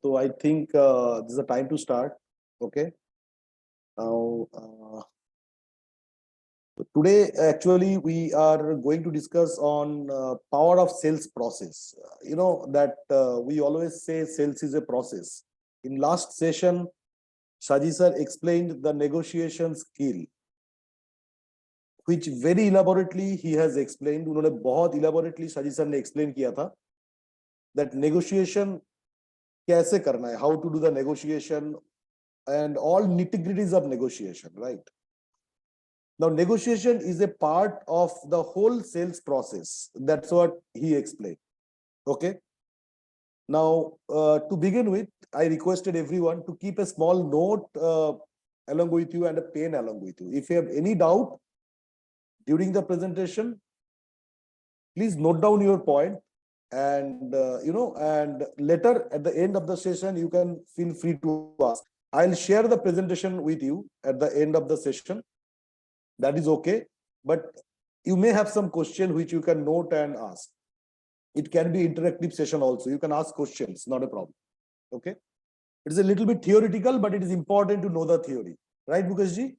So I think this is a time to start. Okay. Now, today actually we are going to discuss on power of sales process. You know that we always say sales is a process. In last session, Shaji sir explained the negotiation skill, which very elaborately he has explained. उन्होंने बहुत elaborately Shaji sir ने explain किया था that negotiation कैसे करना है, how to do the negotiation and all nitty-gritties of negotiation, right? Now, negotiation is a part of the whole sales process. That's what he explained. Okay. Now, to begin with, I requested everyone to keep a small note along with you and a pen along with you. If you have any doubt during the presentation, please note down your point, and and later at the end of the session, you can feel free to ask. I'll share the presentation with you at the end of the session. That is okay, but you may have some question which you can note and ask. It can be interactive session also. You can ask questions, not a problem. Okay. It is a little bit theoretical, but it is important to know the theory. Right, Mukesh ji?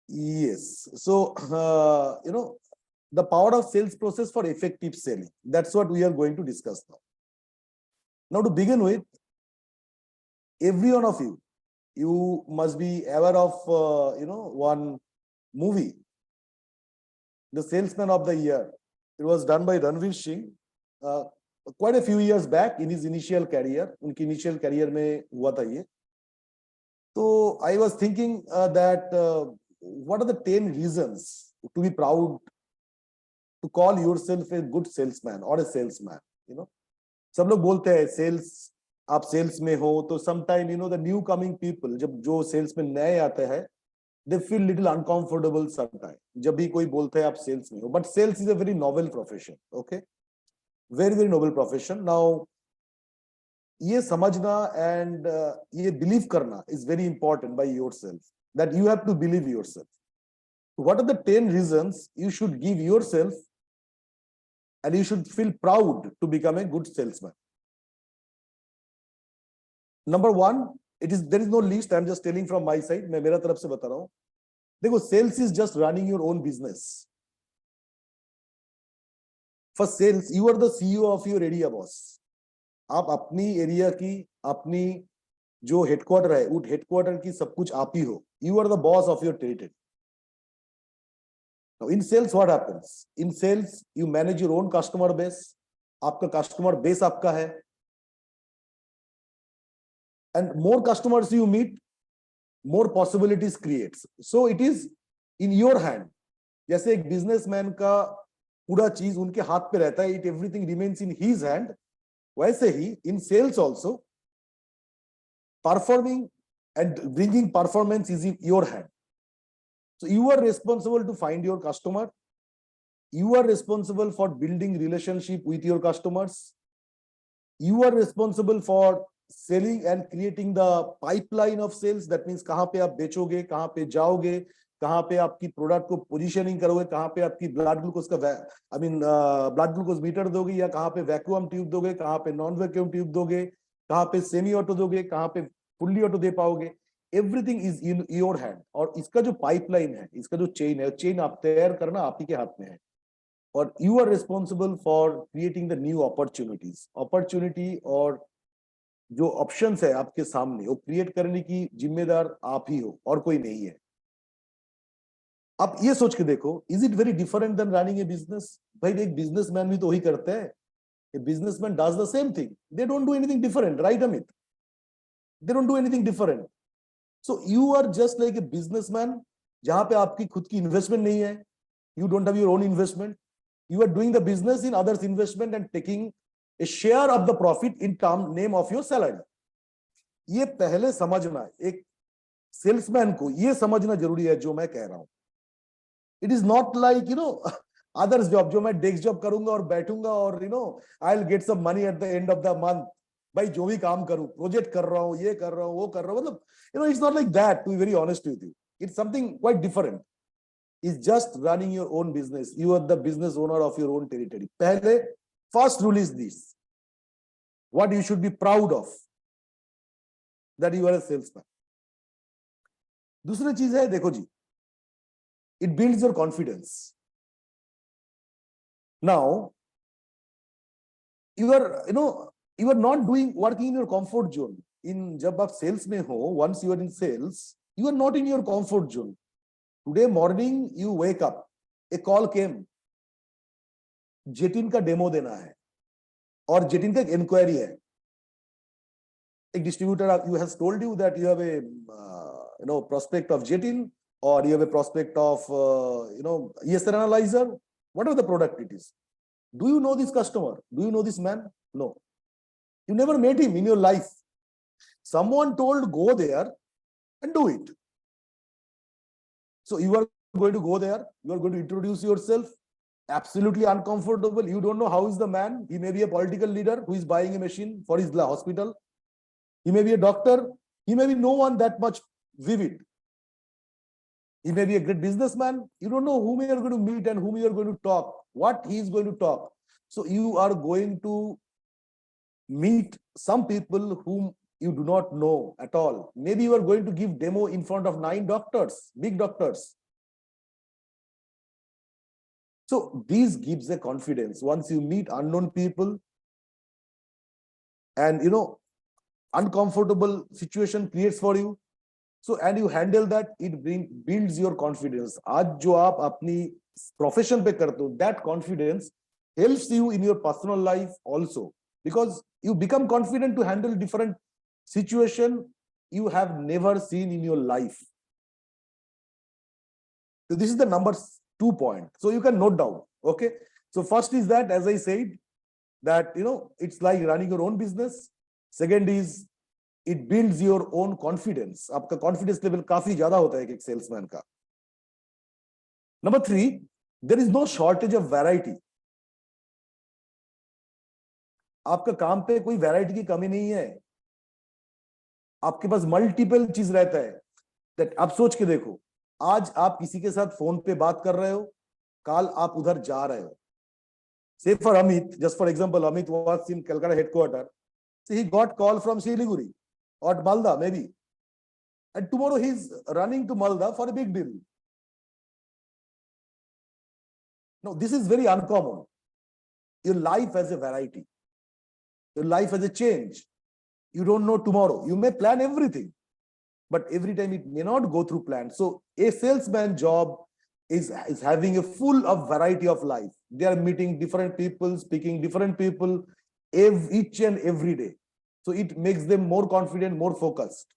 Yes. So, the power of sales process for effective selling. That's what we are going to discuss now. Now, to begin with, every one of you must be aware of, one movie, The Salesman of the Year. It was done by Ranveer Singh quite a few years back in his initial career. उनकी initial career में हुआ था ये. So I was thinking that what are the 10 reasons to be proud to call yourself a good salesman or a salesman? You know, सब लोग बोलते हैं sales, आप sales में हो तो sometime the new coming people जब जो sales में नए आते हैं, they feel little uncomfortable sometimes. जब भी कोई बोलता है आप sales में हो, but sales is a very noble profession. Okay, very noble profession. Now ये समझना and ये believe करना is very important by yourself, that you have to believe yourself. What are the 10 reasons you should give yourself and you should feel proud to become a good salesman? Number one, there is no list. I'm just telling from my side. मैं मेरा तरफ से बता रहा हूँ. देखो, sales is just running your own business. For sales, you are the CEO of your area, boss. आप अपनी एरिया की, अपनी जो हेडक्वार्टर है, उस हेडक्वार्टर की सब कुछ आप ही हो. You are the boss of your territory. Now, in sales, what happens? In sales, you manage your own customer base. आपका customer base आपका है. And more customers you meet, more possibilities creates. So it is in your hand. जैसे एक businessman का पूरा चीज उनके हाथ पे रहता है, everything remains in his hand. वैसे ही in sales also, performing and bringing performance is in your hand. So you are responsible to find your customer. You are responsible for building relationship with your customers. You are responsible for selling and creating the pipeline of sales. That means कहाँ पे आप बेचोगे, कहाँ पे जाओगे, कहाँ पे आपकी product को पोजीशनिंग करोगे, कहाँ पे आपकी ब्लड ग्लूकोज का ब्लड ग्लूकोज मीटर दोगे, या कहाँ पे वैक्यूम ट्यूब दोगे, कहाँ पे नॉन वैक्यूम ट्यूब दोगे, कहाँ पे सेमी ऑटो दोगे, कहाँ पे फुल्ली ऑटो दे पाओगे. Everything is in your hand. और इसका जो पाइपलाइन है, इसका जो चेन है, चेन आप तैयार करना आप ही के हाथ में है. और you are responsible for creating the new opportunities. Opportunity और जो ऑप्शंस है आपके सामने, वो क्रिएट करने की जिम्मेदार आप ही हो और कोई नहीं है. आप ये सोच के देखो, is it very different than running a business? भाई, एक बिजनेसमैन भी तो वही करते हैं. A businessman does the same thing. They don't do anything different, right Amit? They don't do anything different. So you are just like a businessman, जहां पे आपकी खुद की इन्वेस्टमेंट नहीं है. You don't have your own investment. You are doing the business in others' investment and taking a share of the profit in name of your salary. ये पहले समझना, एक सेल्समैन को ये समझना जरूरी है जो मैं कह रहा हूं. It is not like others job, जो मैं डेस्क जॉब करूंगा और बैठूंगा और I'll get some money at the end of the month. भाई जो भी काम करूं, प्रोजेक्ट कर रहा हूं, ये कर रहा हूं, वो कर रहा हूं, मतलब it's not like that, to be very honest with you. It's something quite different. Is just running your own business. You are the business owner of your own territory. Pehle, first rule is this. what you should be proud of that you are a salesman. दूसरी चीज है, देखो जी, it builds your confidence. Now, you are not working in your comfort zone. In जब आप sales में हो, once you are in sales, you are not in your comfort zone. Today morning you wake up, a call came, zeatin का demo देना है और zeatin का inquiry है. एक distributor you has told you that you have a prospect of jetin, or you have a prospect of ESR analyzer, whatever the product it is. Do you know this customer? Do you know this man? No, you never met him in your life. Someone told go there and do it. So you are going to go there, you are going to introduce yourself, absolutely uncomfortable. You don't know how is the man. He may be a political leader who is buying a machine for his hospital. He may be a doctor. He may be no one that much vivid. He may be a great businessman. You don't know whom you are going to meet and whom you are going to talk, what he is going to talk. So you are going to meet some people whom you do not know at all. Maybe you are going to give demo in front of 9 doctors, big doctors. So this gives a confidence. Once you meet unknown people and uncomfortable situation creates for you, so and you handle that, it builds your confidence. आज जो आप अपनी profession पे करते हो, that confidence helps you in your personal life also, because you become confident to handle different situation you have never seen in your life. So this is the number 2 point. So you can note down. Okay. So first is that, as I said, that it's like running your own business. Second is it builds your own confidence. आपका confidence level काफी ज्यादा होता है एक salesman का. Number 3, there is no shortage of variety. आपका काम पे कोई variety की कमी नहीं है. आपके पास multiple चीज रहता है. That आप सोच के देखो, आज आप किसी के साथ फोन पे बात कर रहे हो, कल आप उधर जा रहे हो. Say for Amit, just for example, Amit was in Calcutta headquarters. So he got call from Siliguri or Malda maybe, and tomorrow he's running to Malda for a big deal. No, this is very uncommon. Your life has a variety. Your life has a change. You don't know tomorrow. You may plan everything, but every time it may not go through plan. So a salesman job is having a full of variety of life. They are meeting different people, speaking different people each and every day. So it makes them more confident, more focused.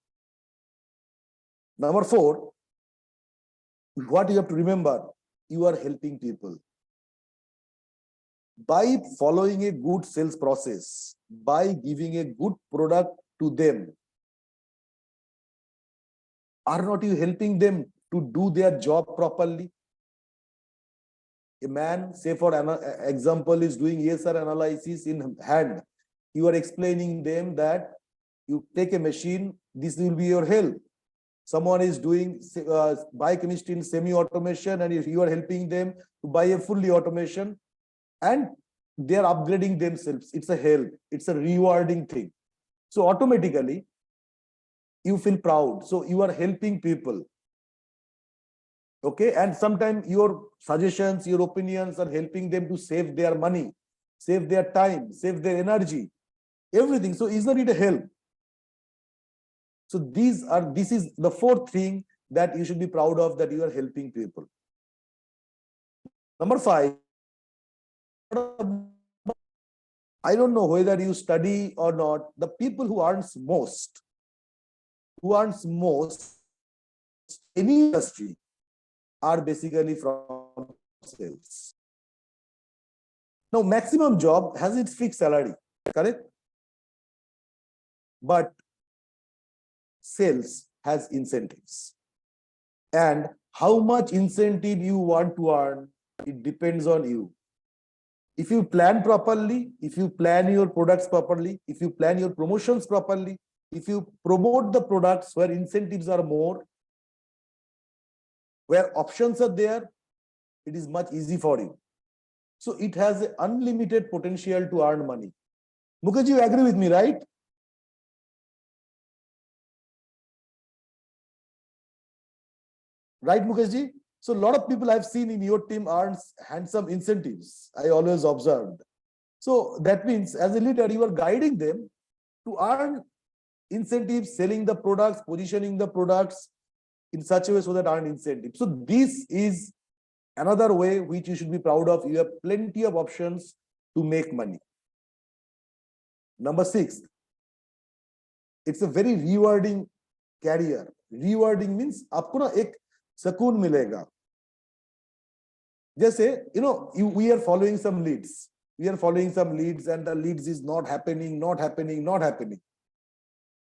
Number 4, what you have to remember, you are helping people. By following a good sales process, by giving a good product to them, are not you helping them to do their job properly? A man, say for example, is doing ESR analysis in hand. You are explaining them that you take a machine, this will be your help. Someone is doing biochemistry in semi-automation, and if you are helping them to buy a fully automation, and they are upgrading themselves, it's a help, it's a rewarding thing. So automatically you feel proud. So you are helping people. Okay, and sometimes your suggestions, your opinions are helping them to save their money, save their time, save their energy, everything. So isn't it a help? So this is the 4th thing that you should be proud of, that you are helping people. Number 5, I don't know whether you study or not, the people who earns most in any industry are basically from sales. Now, maximum job has its fixed salary, correct? But sales has incentives. And how much incentive you want to earn, it depends on you. If you plan properly, if you plan your products properly, if you plan your promotions properly, if you promote the products where incentives are more, where options are there, it is much easy for you. So it has an unlimited potential to earn money. Mukesh, you agree with me, right? Right, Mukesh ji? So a lot of people I've seen in your team earns handsome incentives. I always observed. So that means as a leader, you are guiding them to earn incentives, selling the products, positioning the products in such a way so that earn incentives. So this is another way which you should be proud of. You have plenty of options to make money. Number 6, it's a very rewarding career. Rewarding means आपको ना एक सकून मिलेगा. Just say, we are following some leads. We are following some leads and the leads is not happening.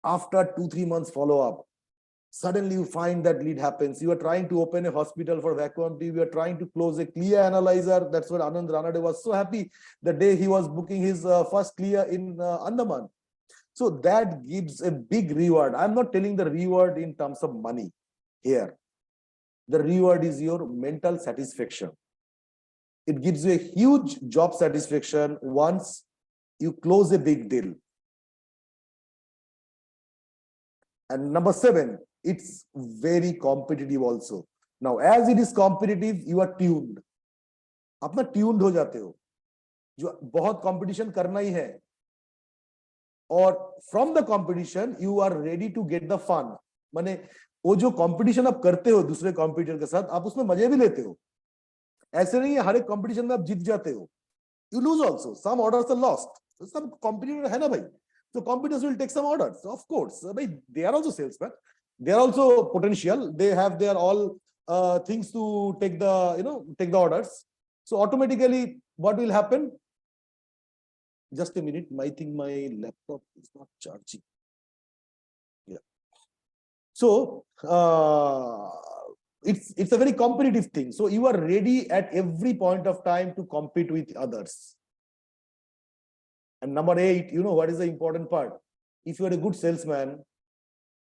After 2-3 months follow up, suddenly you find that lead happens. You are trying to open a hospital for vacuum tube. You are trying to close a clear analyzer. That's what Anand Ranade was so happy the day he was booking his first clear in Andaman. So that gives a big reward. I'm not telling the reward in terms of money here. The reward is your mental satisfaction. It gives you a huge job satisfaction once you close a big deal. And number 7, it's very competitive also. Now, as it is competitive, you are tuned. आप ना tuned हो जाते हो. जो बहुत competition करना ही है. और from the competition, you are ready to get the fun. माने वो जो competition आप करते हो दूसरे competitor के साथ, आप उसमें मजे भी लेते हो. ऐसे नहीं है हर एक competition में आप जीत जाते हो. You lose also. Some orders are lost. Some competitor है ना भाई. So competitors will take some orders. Of course, they are also salesmen. They are also potential. They have their all things to take the orders. So automatically, what will happen? Just a minute. I think my laptop is not charging. Yeah. So it's a very competitive thing. So you are ready at every point of time to compete with others. And number 8, what is the important part? If you are a good salesman,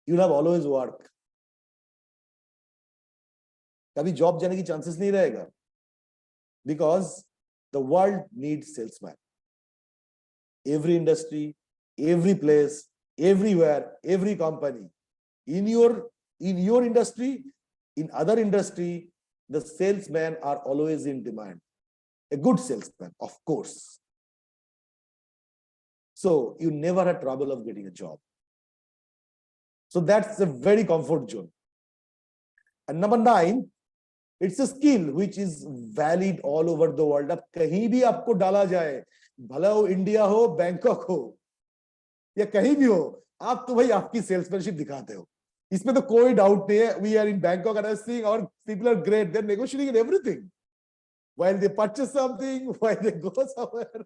you'll have always work. कभी job जाने की chances नहीं रहेगा. Because the world needs salesman. Every industry, every place, everywhere, every company. In your industry, in other industry, the salesmen are always in demand. A good salesman, of course. So you never had trouble of getting a job. So that's a very comfort zone. And number 9, it's a skill which is valid all over the world. अब कहीं भी आपको डाला जाए, भला वो India हो, Bangkok हो, या कहीं भी हो, आप तो भाई आपकी salesmanship दिखाते हो. इसमें तो कोई doubt नहीं है. We are in Bangkok and I was seeing our people are great. They're negotiating everything. While they purchase something, while they go somewhere,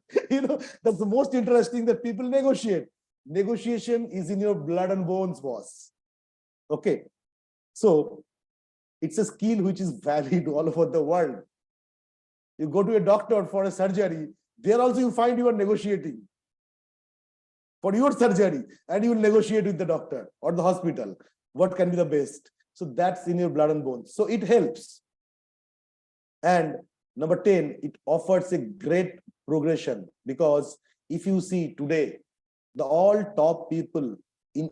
that's the most interesting that people negotiate. Negotiation is in your blood and bones, boss. Okay. So it's a skill which is valid all over the world. You go to a doctor for a surgery, there also you find you are negotiating for your surgery and you will negotiate with the doctor or the hospital. What can be the best? So that's in your blood and bones. So it helps. And number 10, it offers a great progression because if you see today, the all top people in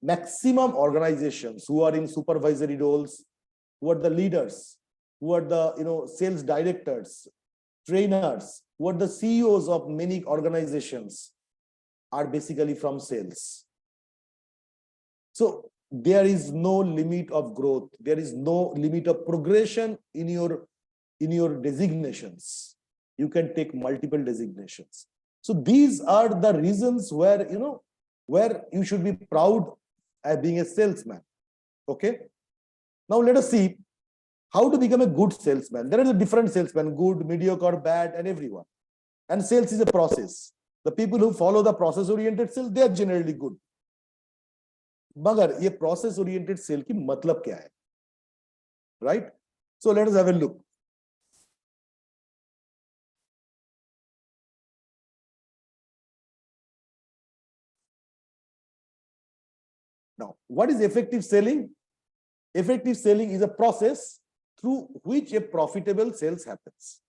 maximum organizations who are in supervisory roles, who are the leaders, who are the sales directors, trainers, who are the CEOs of many organizations are basically from sales. So there is no limit of growth. There is no limit of progression in your designations. You can take multiple designations. So these are the reasons where you should be proud at being a salesman. Okay. Now let us see how to become a good salesman. There are different salesmen, good, mediocre, bad, and everyone. And sales is a process. The people who follow the process-oriented sales, they are generally good. मगर ये process-oriented sale की मतलब क्या है? Right? So let us have a look. Now, what is effective selling? Effective selling is a process through which a profitable sales happens.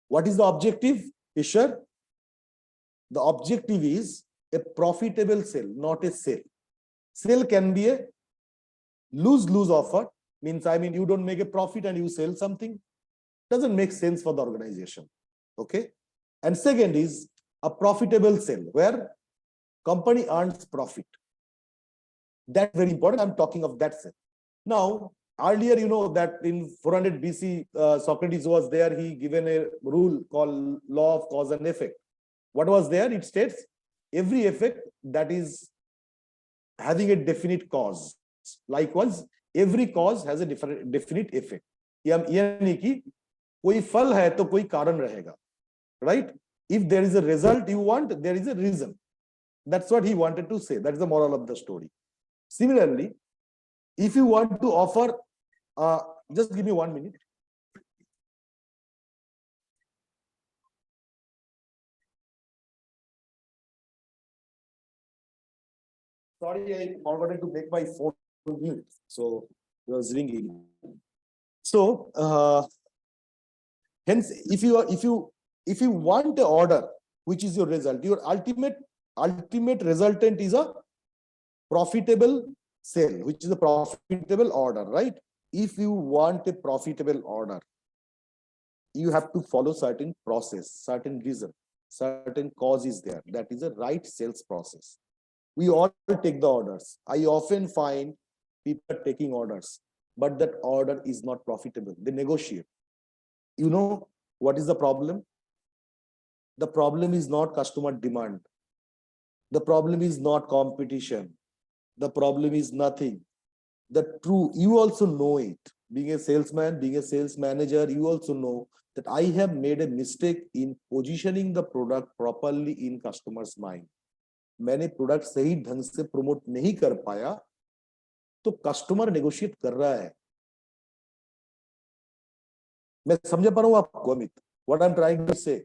What is the objective, Ishar? The objective is a profitable sale, not a sale. Sale can be a lose-lose offer. Means, I mean, you don't make a profit and you sell something. Doesn't make sense for the organization. Okay. And second is a profitable sale where company earns profit. That's very important. I'm talking of that sale. Now, earlier, you know that in 400 BC, Socrates was there. He given a rule called law of cause and effect. What was there? It states every effect that is having a definite cause. Likewise, every cause has a definite effect. यानी कि कोई फल है तो कोई कारण रहेगा, right? If there is a result you want, there is a reason. That's what he wanted to say. That is the moral of the story. Similarly, if you want to offer, just give me 1 minute. Sorry, I forgot to make my phone mute, so it was ringing. So, hence, if you want an order, which is your result, your ultimate resultant is a profitable sale, which is a profitable order, right? If you want a profitable order, you have to follow certain process, certain reason, certain cause is there. That is a right sales process. We all take the orders. I often find people taking orders, but that order is not profitable. They negotiate. You know what is the problem? The problem is not customer demand. The problem is not competition. The problem is nothing. The true, you also know it. Being a salesman, being a sales manager, you also know that I have made a mistake in positioning the product properly in customer's mind. मैंने product सही ढंग से promote नहीं कर पाया तो customer negotiate कर रहा है. मैं समझ पा रहा हूं आपको Amit, what I am trying to say.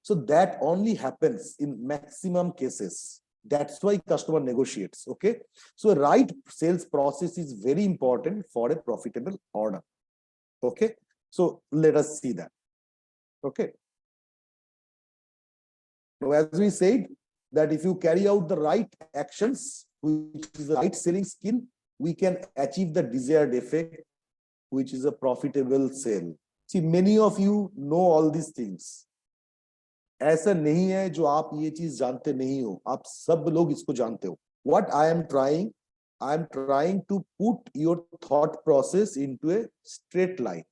So that only happens in maximum cases. That's why customer negotiates. Okay. So a right sales process is very important for a profitable order. Okay. So let us see that. Okay. Now, as we said, that if you carry out the right actions, which is the right selling skill, we can achieve the desired effect, which is a profitable sale. See, many of you know all these things. ऐसा नहीं है जो आप ये चीज जानते नहीं हो, आप सब लोग इसको जानते हो. What I am trying to put your thought process into a straight line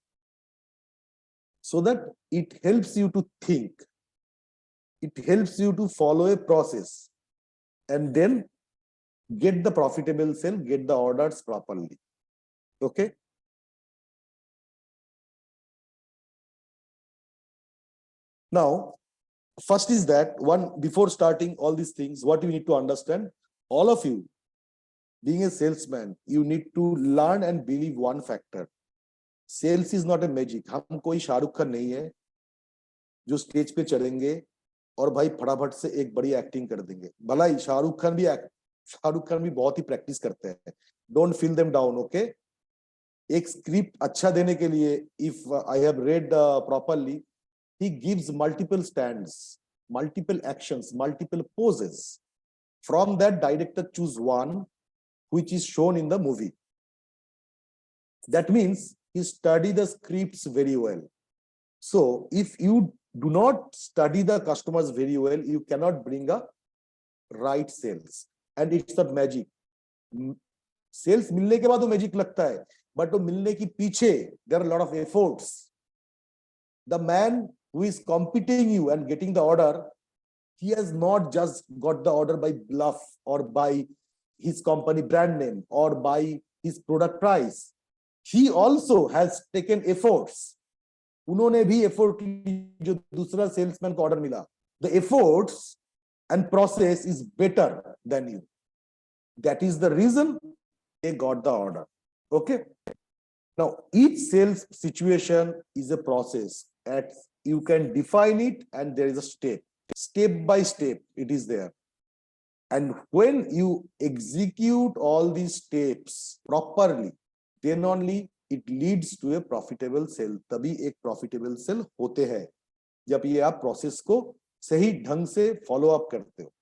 so that it helps you to think. It helps you to follow a process and then get the profitable sale, get the orders properly. Okay. Now, first is that one, before starting all these things, what you need to understand, all of you, being a salesman, you need to learn and believe one factor. Sales is not a magic. हम कोई शाहरुख खान नहीं है जो stage पे चढ़ेंगे और भाई फटाफट से एक बड़ी एक्टिंग कर देंगे. भला ही शाहरुख खान भी बहुत ही प्रैक्टिस करते हैं. Don't feel them down. Okay. एक स्क्रिप्ट अच्छा देने के लिए, if I have read properly, he gives multiple stands, multiple actions, multiple poses. From that, director choose one which is shown in the movie. That means he study the scripts very well. So if you do not study the customers very well, you cannot bring a right sales. And it's not magic. Sales मिलने के बाद वो magic लगता है, but वो मिलने की पीछे there are a lot of efforts. The man who is competing you and getting the order, he has not just got the order by bluff or by his company brand name or by his product price. He also has taken efforts. उन्होंने भी effort जो दूसरा salesman को order मिला. The efforts and process is better than you. That is the reason they got the order. Okay. Now, each sales situation is a process. You can define it and there is a step by step it is there. And when you execute all these steps properly, then only it leads to a profitable sale. तभी एक profitable sale होते हैं जब ये आप process को सही ढंग से फॉलो अप करते हो।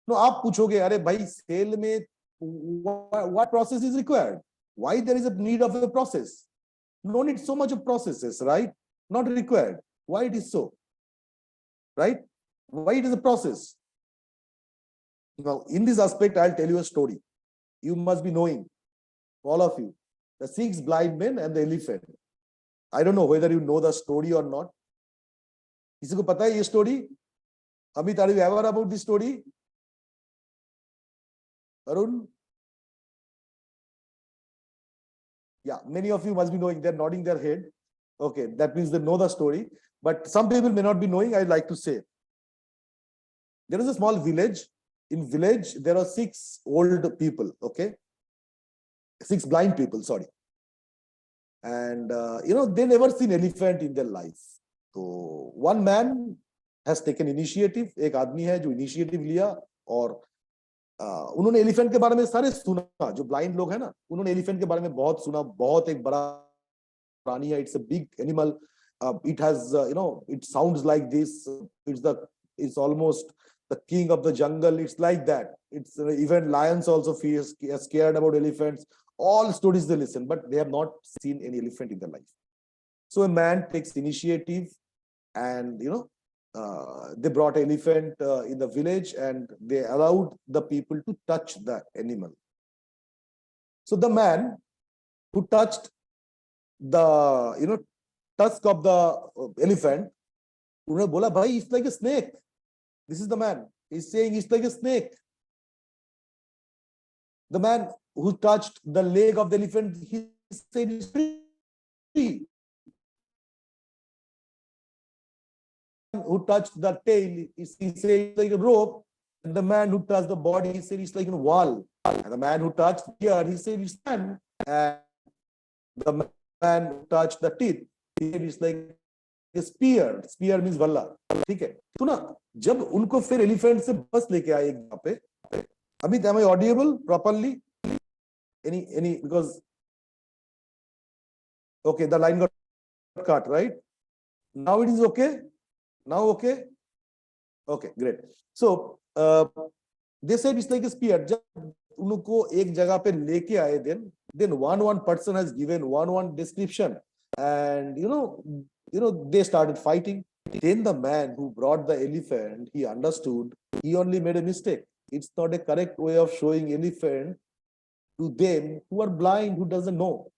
तो आप पूछोगे अरे भाई सेल में what process is required? Why there is a need of a process? No need so much of processes, right? Not required. Why it is so? Right? Why it is a process? Now, in this aspect, I'll tell you a story. You must be knowing, all of you, the 6 blind men and the elephant. I don't know whether you know the story or not. किसी को पता है ये story? Amit, are you aware about this story? Arun? Yeah, many of you must be knowing. They're nodding their head. Okay, that means they know the story. But some people may not be knowing. I'd like to say. There is a small village. In village, there are 6 old people. Okay, 6 blind people. Sorry, and they never seen elephant in their life. So one man has taken initiative. एक आदमी है जो initiative लिया और उन्होंने elephant के बारे में सारे सुना। जो ब्लाइंड लोग हैं ना, उन्होंने एलिफेंट के बारे में बहुत सुना। बहुत एक बड़ा प्राणी है, it's a big animal, it has it sounds like this, it's almost the king of the jungle, it's like that. It's even lions also feel scared about elephants. All stories they listen, but they have not seen any elephant in their life. So a man takes initiative and they brought elephant in the village and they allowed the people to touch the animal. So the man who touched the tusk of the elephant, उन्होंने बोला भाई it's like a snake. This is the man. He's saying it's like a snake. The man who touched the leg of the elephant, he said it's free. Who touched the tail, he said it's like a rope. And the man who touched the body, he said it's like a wall. And the man who touched here, he said it's man. And the man who touched the teeth, he said it's like a spear. Spear means valla. ठीक है, तो ना जब उनको फिर elephant से बस लेके आए एक जगह पे, Amit, am I audible properly? Any because okay, the line got cut, right? Now it is okay. Now okay. Okay, great. So they said it's like a spear. जब उनको एक जगह पे लेके आए, then one person has given one description, and they started fighting. Then the man who brought the elephant, he understood he only made a mistake. It's not a correct way of showing elephant to them who are blind, who doesn't know.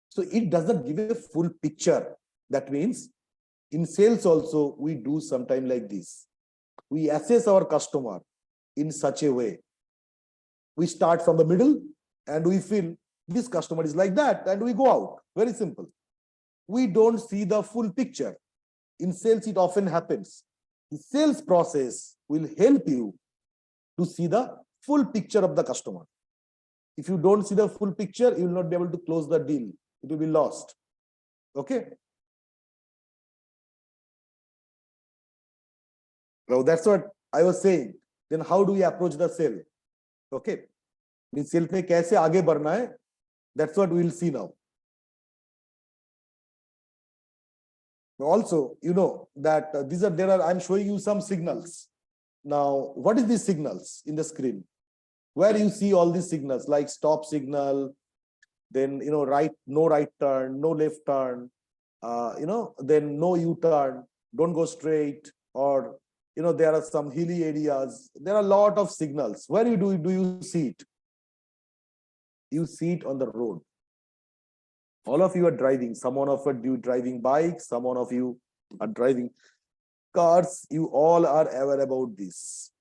So it doesn't give a full picture. That means in sales also, we do sometime like this. We assess our customer in such a way. We start from the middle and we feel this customer is like that and we go out. Very simple. We don't see the full picture. In sales, it often happens. The sales process will help you to see the full picture of the customer. If you don't see the full picture, you will not be able to close the deal. It will be lost. Okay? Now that's what I was saying. Then how do we approach the sale? Okay. In sales में कैसे आगे बढ़ना है? That's what we will see now. Also, that I'm showing you some signals. Now, what is these signals in the screen? Where you see all these signals like stop signal, then, right, no right turn, no left turn, then no U-turn, don't go straight, or, there are some hilly areas. There are a lot of signals. Where do you see it? You see it on the road. All of you are driving. Someone of you driving bikes. Someone of you are driving cars. You all are aware about this.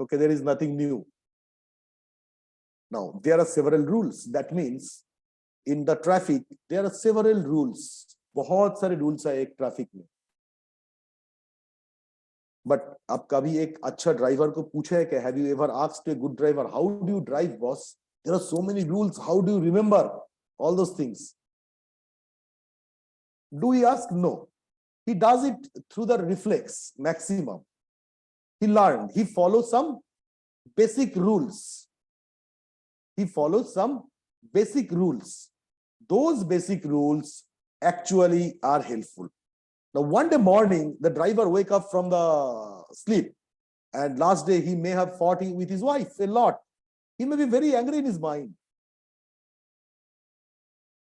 Okay, there is nothing new. Now, there are several rules. That means in the traffic, there are several rules. बहुत सारे rules है एक traffic में. But आप कभी एक अच्छा driver को पूछा है कि have you ever asked a good driver, how do you drive, boss? There are so many rules. How do you remember all those things? Do we ask? No. He does it through the reflex maximum. He learned. He follows some basic rules. He follows some basic rules. Those basic rules actually are helpful. Now, one day morning, the driver wake up from the sleep, and last day he may have fought with his wife a lot. He may be very angry in his mind.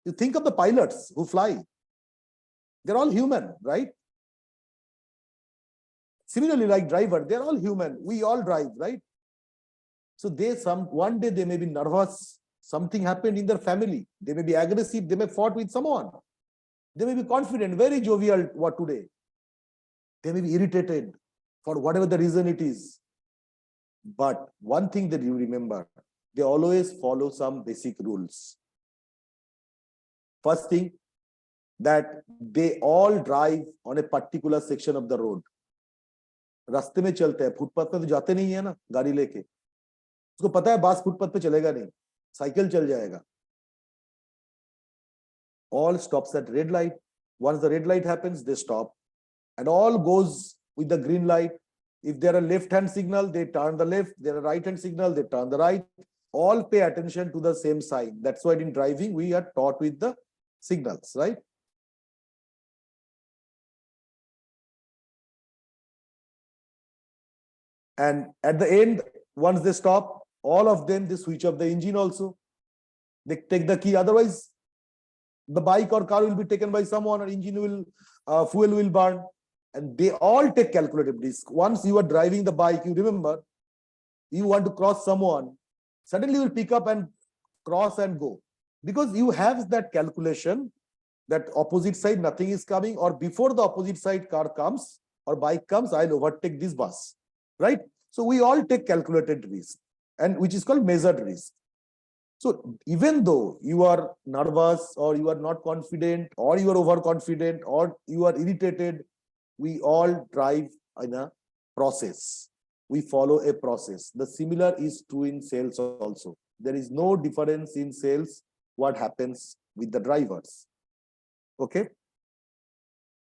You think of the pilots who fly. They're all human, right? Similarly, like driver, they're all human. We all drive, right? So one day they may be nervous. Something happened in their family. They may be aggressive. They may fought with someone. They may be confident, very jovial today. They may be irritated for whatever the reason it is. But one thing that you remember, they always follow some basic rules. First thing, that they all drive on a particular section of the road. रास्ते में चलते हैं, footpath पे तो जाते नहीं है ना गाड़ी लेके. उसको पता है बस फुटपाथ पे चलेगा नहीं, साइकिल चल जाएगा. All stops at red light. Once the red light happens, they stop. And all goes with the green light. If there are left-hand signal, they turn the left. There are right-hand signal, they turn the right. All pay attention to the same sign. That's why in driving, we are taught with the signals, right? And at the end, once they stop, all of them, they switch off the engine also. They take the key. Otherwise, the bike or car will be taken by someone, or engine will, fuel will burn. And they all take calculated risk. Once you are driving the bike, you remember, you want to cross someone, suddenly you will pick up and cross and go. Because you have that calculation that opposite side, nothing is coming, or before the opposite side car comes or bike comes, I'll overtake this bus, right? So we all take calculated risk, and which is called measured risk. So even though you are nervous, or you are not confident, or you are overconfident, or you are irritated, we all drive in a process. We follow a process. The similar is true in sales also. There is no difference in sales what happens with the drivers. Okay.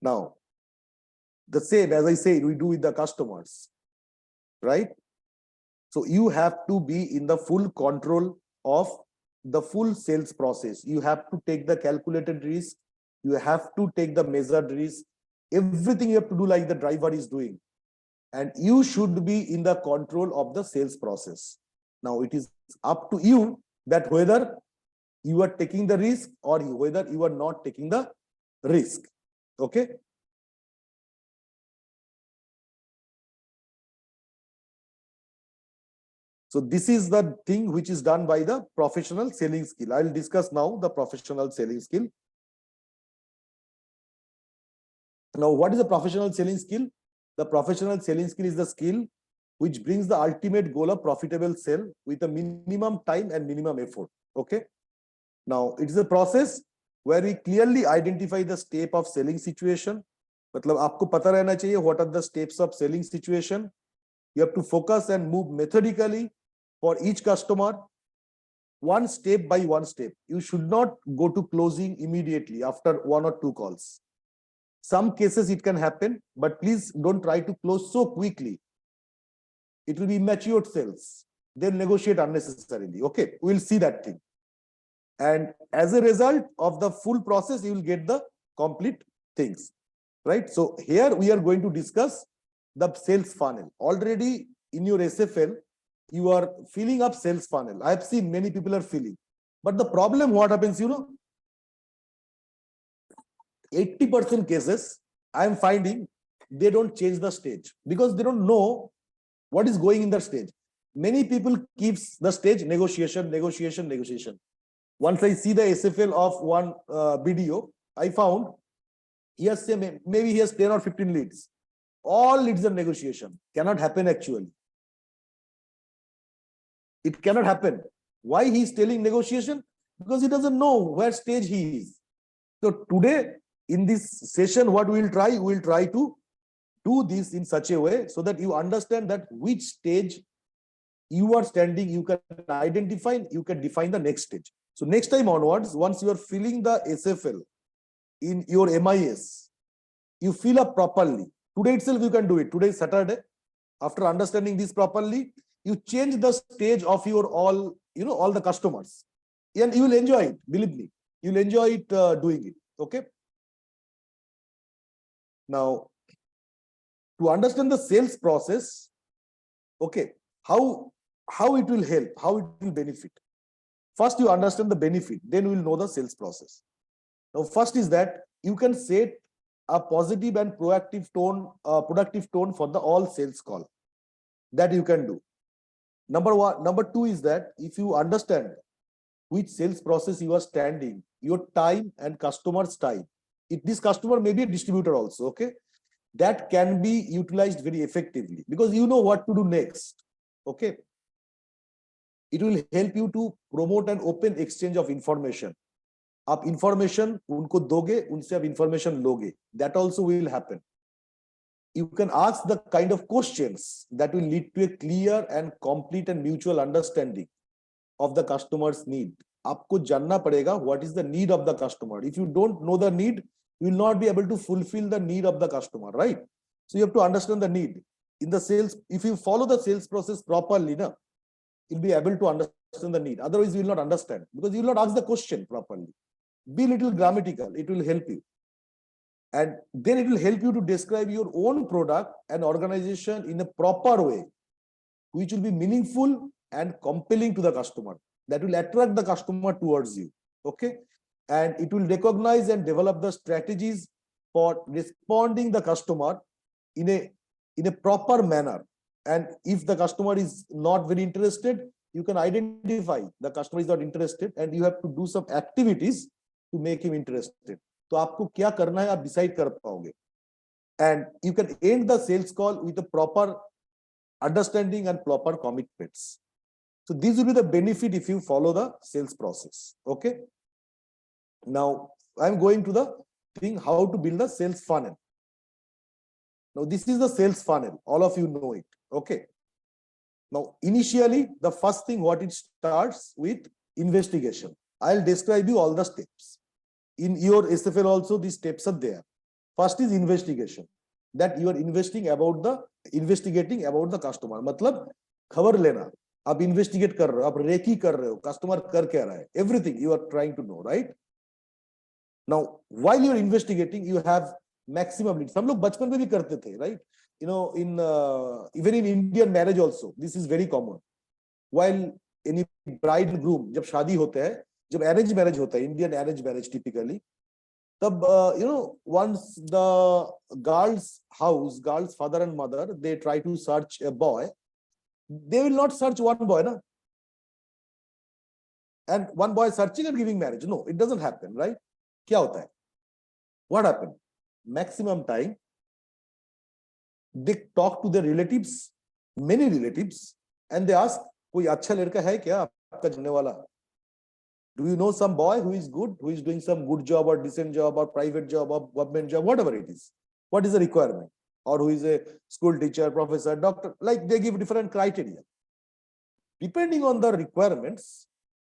Now, the same, as I said, we do with the customers, right? So you have to be in the full control of the full sales process. You have to take the calculated risk. You have to take the measured risk. Everything you have to do like the driver is doing. And you should be in the control of the sales process. Now, it is up to you that whether you are taking the risk or whether you are not taking the risk. Okay. So this is the thing which is done by the professional selling skill. I will discuss now the professional selling skill. Now, what is a professional selling skill? The professional selling skill is the skill which brings the ultimate goal of profitable sale with a minimum time and minimum effort. Okay. Now, it is a process where we clearly identify the step of selling situation. मतलब आपको पता रहना चाहिए what are the steps of selling situation. You have to focus and move methodically for each customer, one step by one step. You should not go to closing immediately after one or two calls. Some cases it can happen, but please don't try to close so quickly. It will be immature sales. They'll negotiate unnecessarily. Okay, we'll see that thing. And as a result of the full process, you will get the complete things, right? So here we are going to discuss the sales funnel. Already in your SFL, you are filling up sales funnel. I have seen many people are filling. But the problem, what happens, 80% cases, I am finding they don't change the stage because they don't know what is going in the stage. Many people keeps the stage negotiation, negotiation, negotiation. Once I see the SFL of one BDO, I found he has maybe he has 10 or 15 leads. All leads are negotiation. Cannot happen actually. It cannot happen. Why he is telling negotiation? Because he doesn't know where stage he is. So today, in this session, what we will try to do this in such a way so that you understand that which stage you are standing, you can identify, you can define the next stage. So next time onwards, once you are filling the SFL in your MIS, you fill up properly. Today itself you can do it. Today is Saturday. After understanding this properly, you change the stage of your all the customers, and you will enjoy it. Believe me, you will enjoy it doing it. Okay. Now, to understand the sales process, okay, how it will help, how it will benefit. First, you understand the benefit, then we will know the sales process. Now, first is that you can set a positive and proactive tone, productive tone for the all sales call. That you can do. Number one. Number two is that if you understand which sales process you are standing, your time and customer's time. This customer may be a distributor also, okay? That can be utilized very effectively because you know what to do next, okay? It will help you to promote an open exchange of information. आप information उनको दोगे, उनसे आप information लोगे. That also will happen. You can ask the kind of questions that will lead to a clear and complete and mutual understanding of the customer's need. आपको जानना पड़ेगा what is the need of the customer. If you don't know the need, you will not be able to fulfill the need of the customer, right? So you have to understand the need. In the sales, if you follow the sales process properly, you'll be able to understand the need. Otherwise, you will not understand because you will not ask the question properly. Be little grammatical, it will help you. And then it will help you to describe your own product and organization in a proper way, which will be meaningful and compelling to the customer. That will attract the customer towards you, okay? And it will recognize and develop the strategies for responding the customer in a proper manner. And if the customer is not very interested, you can identify the customer is not interested and you have to do some activities to make him interested. तो आपको क्या करना है आप decide कर पाओगे. And you can end the sales call with a proper understanding and proper commitments. So these will be the benefit if you follow the sales process, okay? Now, I'm going to the thing how to build a sales funnel. Now, this is the sales funnel. All of you know it, okay? Now, initially, the first thing what it starts with investigation. I'll describe you all the steps. In your SFL also, these steps are there. First is investigation. That you are investigating about the customer. मतलब खबर लेना. आप investigate कर रहे हो, आप recce कर रहे हो, customer कर क्या रहा है. Everything you are trying to know, right? Now, while you are investigating, you have maximum leads. हम लोग बचपन में भी करते थे, right? You know, in even in Indian marriage also, this is very common. While any bride and groom, जब शादी होते हैं, जब arranged marriage होता है, Indian arranged marriage typically, तब you know, once the girl's house, girl's father and mother, they try to search a boy, they will not search one boy, na? And one boy searching and giving marriage. No, it doesn't happen, right? क्या होता है? What happened? Maximum time, they talk to their relatives, many relatives, and they ask, कोई अच्छा लड़का है क्या आपका जानने वाला? Do you know some boy who is good, who is doing some good job or decent job or private job or government job, whatever it is? What is the requirement? Or who is a school teacher, professor, doctor? Like they give different criteria. Depending on the requirements,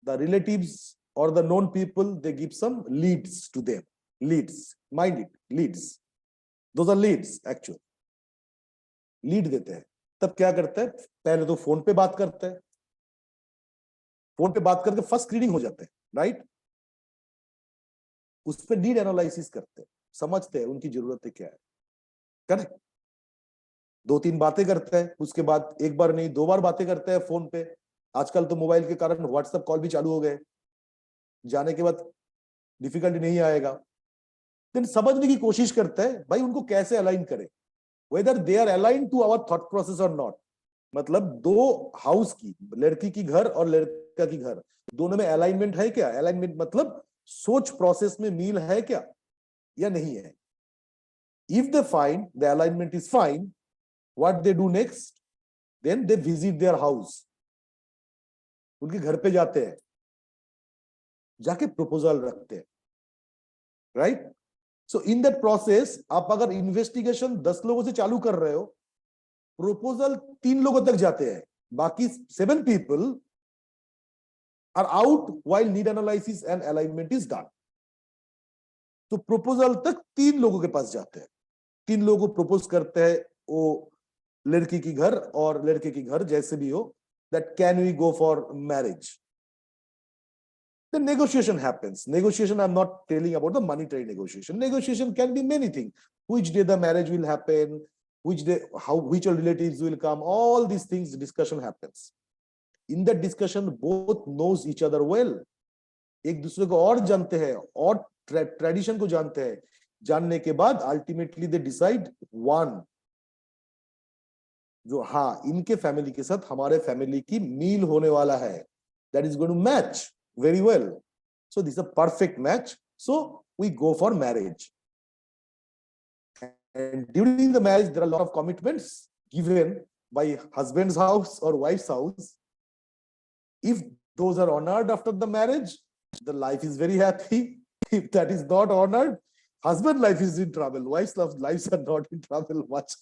the relatives or the known people, they give some leads to them. Leads, mind it, leads. Those are leads actually. Lead देते हैं. तब क्या करते हैं? पहले तो phone पे बात करते हैं. फोन पे बात करके फर्स्ट स्क्रीनिंग हो जाते हैं, राइट? उस पे नीड एनालिसिस करते हैं, समझते हैं उनकी जरूरतें क्या है. करेक्ट? 2-3 बातें करते हैं, उसके बाद एक बार नहीं 2 बार बातें करते हैं फोन पे. आजकल तो मोबाइल के कारण व्हाट्सएप कॉल भी चालू हो गए. जाने के बाद डिफिकल्टी नहीं आएगा. देन समझने की कोशिश करते हैं भाई उनको कैसे अलाइन करें, whether they are align to our thought process और नॉट. मतलब दो हाउस की, लड़की की घर और लड़का की घर, दोनों में अलाइनमेंट है क्या? अलाइनमेंट मतलब सोच प्रोसेस में मील है क्या या नहीं है. If they find the alignment is fine, what they do next? Then they visit their house. उनके घर पे जाते हैं, जाके प्रपोजल रखते हैं, right? So in that process आप अगर इन्वेस्टिगेशन 10 लोगों से चालू कर रहे हो, प्रपोजल 3 लोगों तक जाते हैं, बाकी 7 people are out while need analysis and alignment is done. तो प्रपोजल तक 3 लोगों के पास जाते हैं. 3 लोगों को प्रपोज करते हैं, वो लड़की की घर और लड़के की घर जैसे भी हो, that can we go for marriage? The negotiation happens. Negotiation, I'm not telling about the monetary negotiation. Negotiation can be many things. which day the marriage will happen, which day, which all relatives will come, all these things discussion happens. In that discussion, both knows each other well. एक दूसरे को और जानते हैं और tradition को जानते हैं. जानने के बाद अल्टीमेटली दे डिसाइड वन, जो हाँ इनके फैमिली के साथ हमारे फैमिली की मील होने वाला है, that is going to match very well. So this is a perfect match. So we go for marriage. And during the marriage, there are a lot of commitments given by husband's house or wife's house. If those are honored after the marriage, the life is very happy. If that is not honored, husband life is in trouble. Wife's lives are not in trouble much,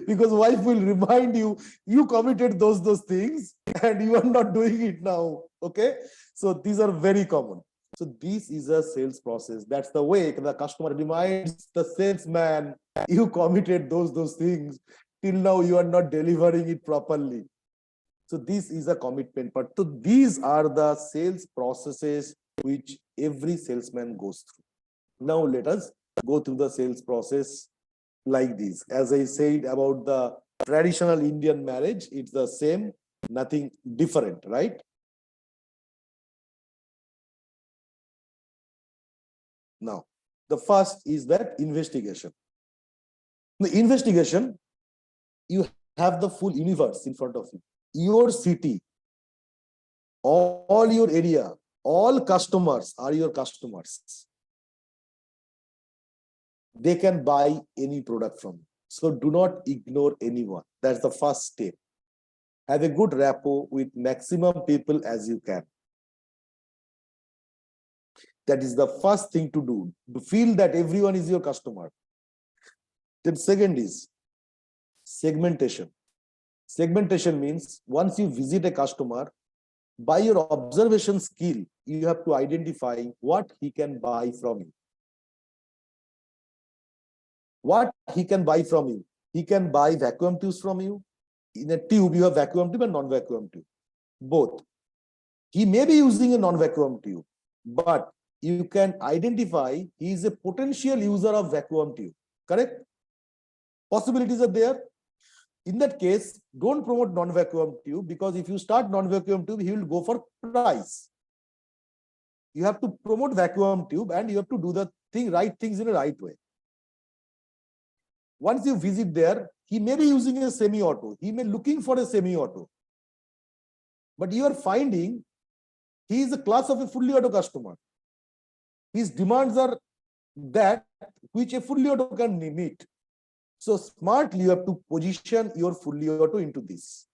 because wife will remind you, you committed those things and you are not doing it now. Okay, so these are very common. So this is a sales process. That's the way the customer reminds the salesman, you committed those things, till now you are not delivering it properly. So this is a commitment part. So these are the sales processes which every salesman goes through. Now let us go through the sales process like this. As I said about the traditional Indian marriage, it's the same, nothing different, right? Now, the first is that investigation. The investigation, you have the full universe in front of you. Your city, all your area, all customers are your customers. They can buy any product from you. So do not ignore anyone. That's the first step. Have a good rapport with maximum people as you can. That is the first thing to do, to feel that everyone is your customer. Then second is segmentation. Segmentation means once you visit a customer, by your observation skill, you have to identify what he can buy from you. What he can buy from you. He can buy vacuum tubes from you. In a tube, you have vacuum tube and non-vacuum tube. Both. He may be using a non-vacuum tube, but you can identify he is a potential user of vacuum tube. Correct? Possibilities are there. In that case, don't promote non-vacuum tube, because if you start non-vacuum tube, he will go for price. You have to promote vacuum tube and you have to do the right things in a right way. Once you visit there, he may be using a semi-auto. He may be looking for a semi-auto. But you are finding he is a class of a fully auto customer. His demands are that which a fully auto can meet. So smartly, you have to position your fully auto into this.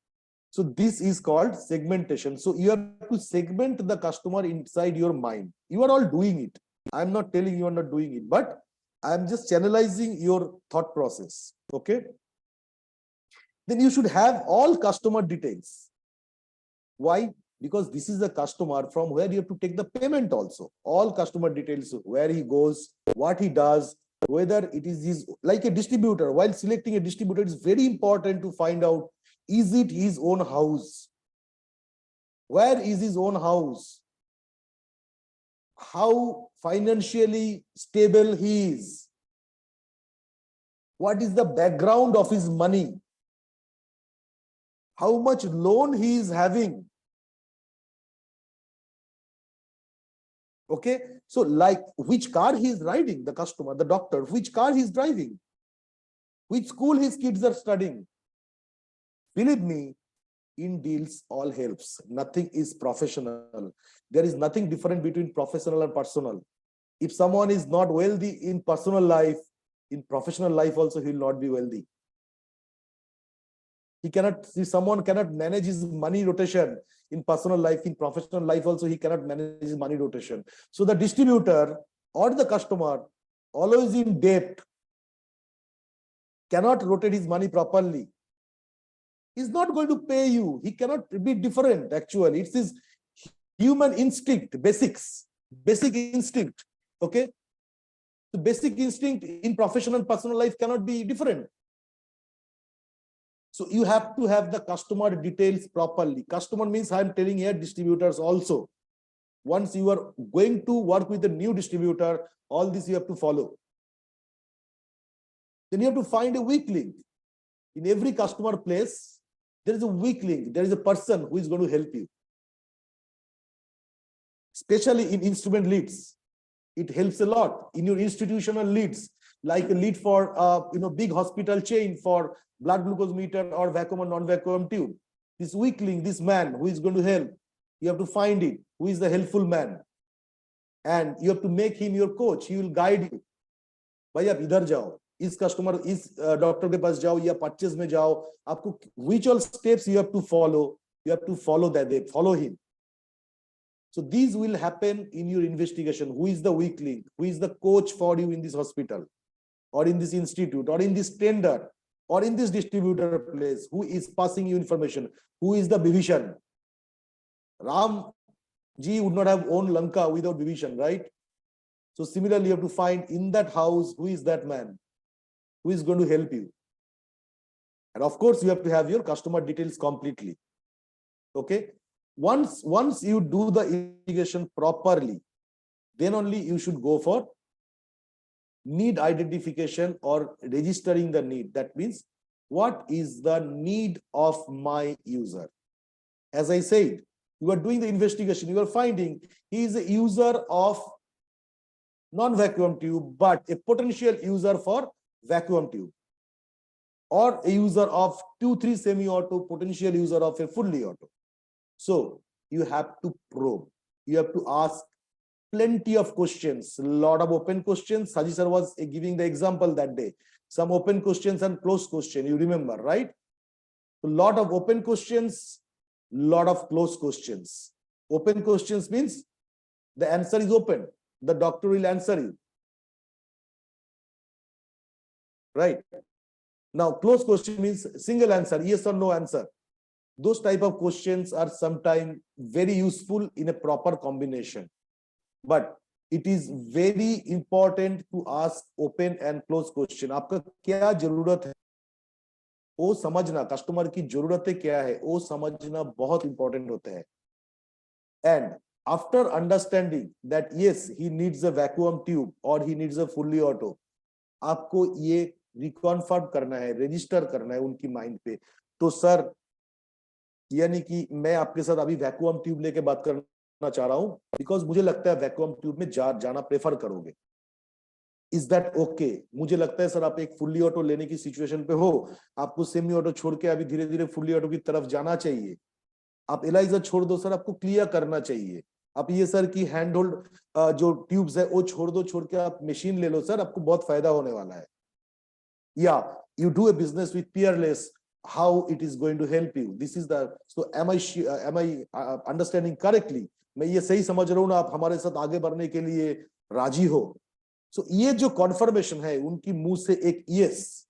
So this is called segmentation. So you have to segment the customer inside your mind. You are all doing it. I'm not telling you are not doing it, but I'm just channelizing your thought process. Okay. Then you should have all customer details. Why? Because this is the customer from where you have to take the payment also. All customer details, where he goes, what he does, whether it is his, like a distributor. While selecting a distributor, it's very important to find out, is it his own house? Where is his own house? How financially stable he is? What is the background of his money? How much loan he is having? Okay, so like which car he is riding, the customer, the doctor, which car he is driving, which school his kids are studying. Believe me, in deals all helps. Nothing is professional. There is nothing different between professional and personal. If someone is not wealthy in personal life, in professional life also he will not be wealthy. He cannot, if someone cannot manage his money rotation in personal life, in professional life also he cannot manage his money rotation. So the distributor or the customer, always in debt, cannot rotate his money properly. He's not going to pay you. He cannot be different actually. It's his human instinct, basic instinct. Okay. The basic instinct in professional and personal life cannot be different. So you have to have the customer details properly. Customer means I'm telling here distributors also. Once you are going to work with a new distributor, all this you have to follow. Then you have to find a weak link. In every customer place, there is a weak link. There is a person who is going to help you. Especially in instrument leads, it helps a lot. In your institutional leads, like a lead for big hospital chain for blood glucose meter or vacuum or non-vacuum tube. This weak link, this man who is going to help, you have to find it. Who is the helpful man? And you have to make him your coach. He will guide you. भाई आप इधर जाओ, इस customer, इस doctor के पास जाओ या purchase में जाओ, आपको which all steps you have to follow that, they follow him. So these will happen in your investigation. Who is the weak link? Who is the coach for you in this hospital or in this institute or in this tender or in this distributor place? Who is passing you information? Who is the Bibhishan? Ram ji would not have owned Lanka without Bibhishan, right? So similarly, you have to find in that house, who is that man? Who is going to help you? And of course, you have to have your customer details completely. Okay. Once you do the investigation properly, then only you should go for need identification or registering the need. That means, what is the need of my user? As I said, you are doing the investigation, you are finding he is a user of non-vacuum tube, but a potential user for vacuum tube, or a user of 2-3 semi-auto, potential user of a fully auto. So you have to probe, you have to ask plenty of questions, a lot of open questions. Saji sir was giving the example that day, some open questions and closed question, you remember, right? A lot of open questions, lot of closed questions. Open questions means the answer is open, the doctor will answer you, right? Now closed question means single answer, yes or no answer. Those type of questions are sometimes very useful in a proper combination, but it is very important to ask open and closed question. आपका क्या जरूरत है वो समझना, customer की जरूरतें क्या है वो समझना बहुत इंपॉर्टेंट होता है. And after understanding that yes, he needs a vacuum tube or he needs a fully auto, आपको ये रिकॉन्फर्म करना है, रजिस्टर करना है उनकी माइंड पे. तो सर, यानी कि मैं आपके साथ अभी वैक्यूम ट्यूब लेके बात करना चाह रहा हूं बिकॉज मुझे लगता है वैक्यूम ट्यूब में जाना प्रेफर करोगे. Is that okay? मुझे लगता है सर आप एक फुल्ली ऑटो लेने की सिचुएशन पे हो, आपको सेमी ऑटो छोड़ के अभी धीरे धीरे फुल्ली ऑटो की तरफ जाना चाहिए. आप एलाइजर छोड़ दो सर, आपको क्लियर करना चाहिए. आप ये सर की हैंड होल्ड जो ट्यूब्स है वो छोड़ दो, छोड़ के आप मशीन ले लो सर, आपको बहुत फायदा होने वाला है. या you do a business with Peerless, how it is going to help you. This is the, so am I understanding correctly? मैं ये सही समझ रहा हूँ ना, आप हमारे साथ आगे बढ़ने के लिए राजी हो. So ये जो कॉन्फर्मेशन है उनकी मुंह से एक यस,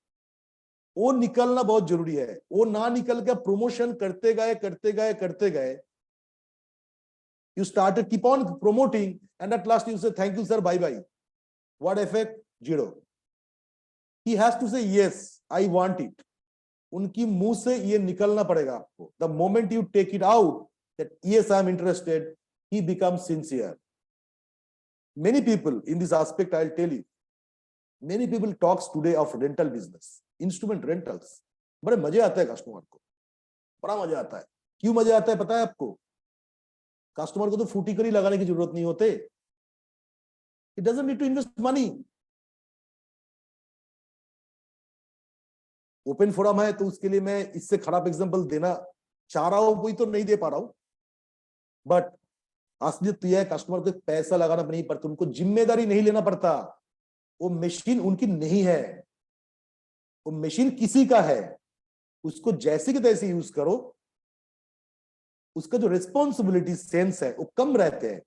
वो निकलना बहुत जरूरी है. वो ना निकल के प्रमोशन करते गए, you started keep on promoting and at last you say thank you sir, bye bye. What effect? Zero. He has to say yes, I want it. उनकी मुंह से ये निकलना पड़ेगा आपको. The moment you take it out that yes, I am interested, he becomes sincere. Many people in this aspect, I'll tell you, many people talks today of rental business, instrument rentals. बड़े मजे आता है customer को, बड़ा मजा आता है. क्यों मजा आता है पता है आपको? कस्टमर को तो फूटी करी लगाने की जरूरत नहीं होते. It doesn't need to invest money. Open forum है तो उसके लिए मैं इससे खराब एग्जांपल देना चाह रहा हूं, कोई तो नहीं दे पा रहा हूं, बट असलियत तो यह है कस्टमर को पैसा लगाना नहीं पड़ता, उनको जिम्मेदारी नहीं लेना पड़ता. वो मशीन उनकी नहीं है, वो मशीन किसी का है, उसको जैसे के तैसे यूज करो. उसका जो रिस्पॉन्सिबिलिटी सेंस है वो कम रहते हैं.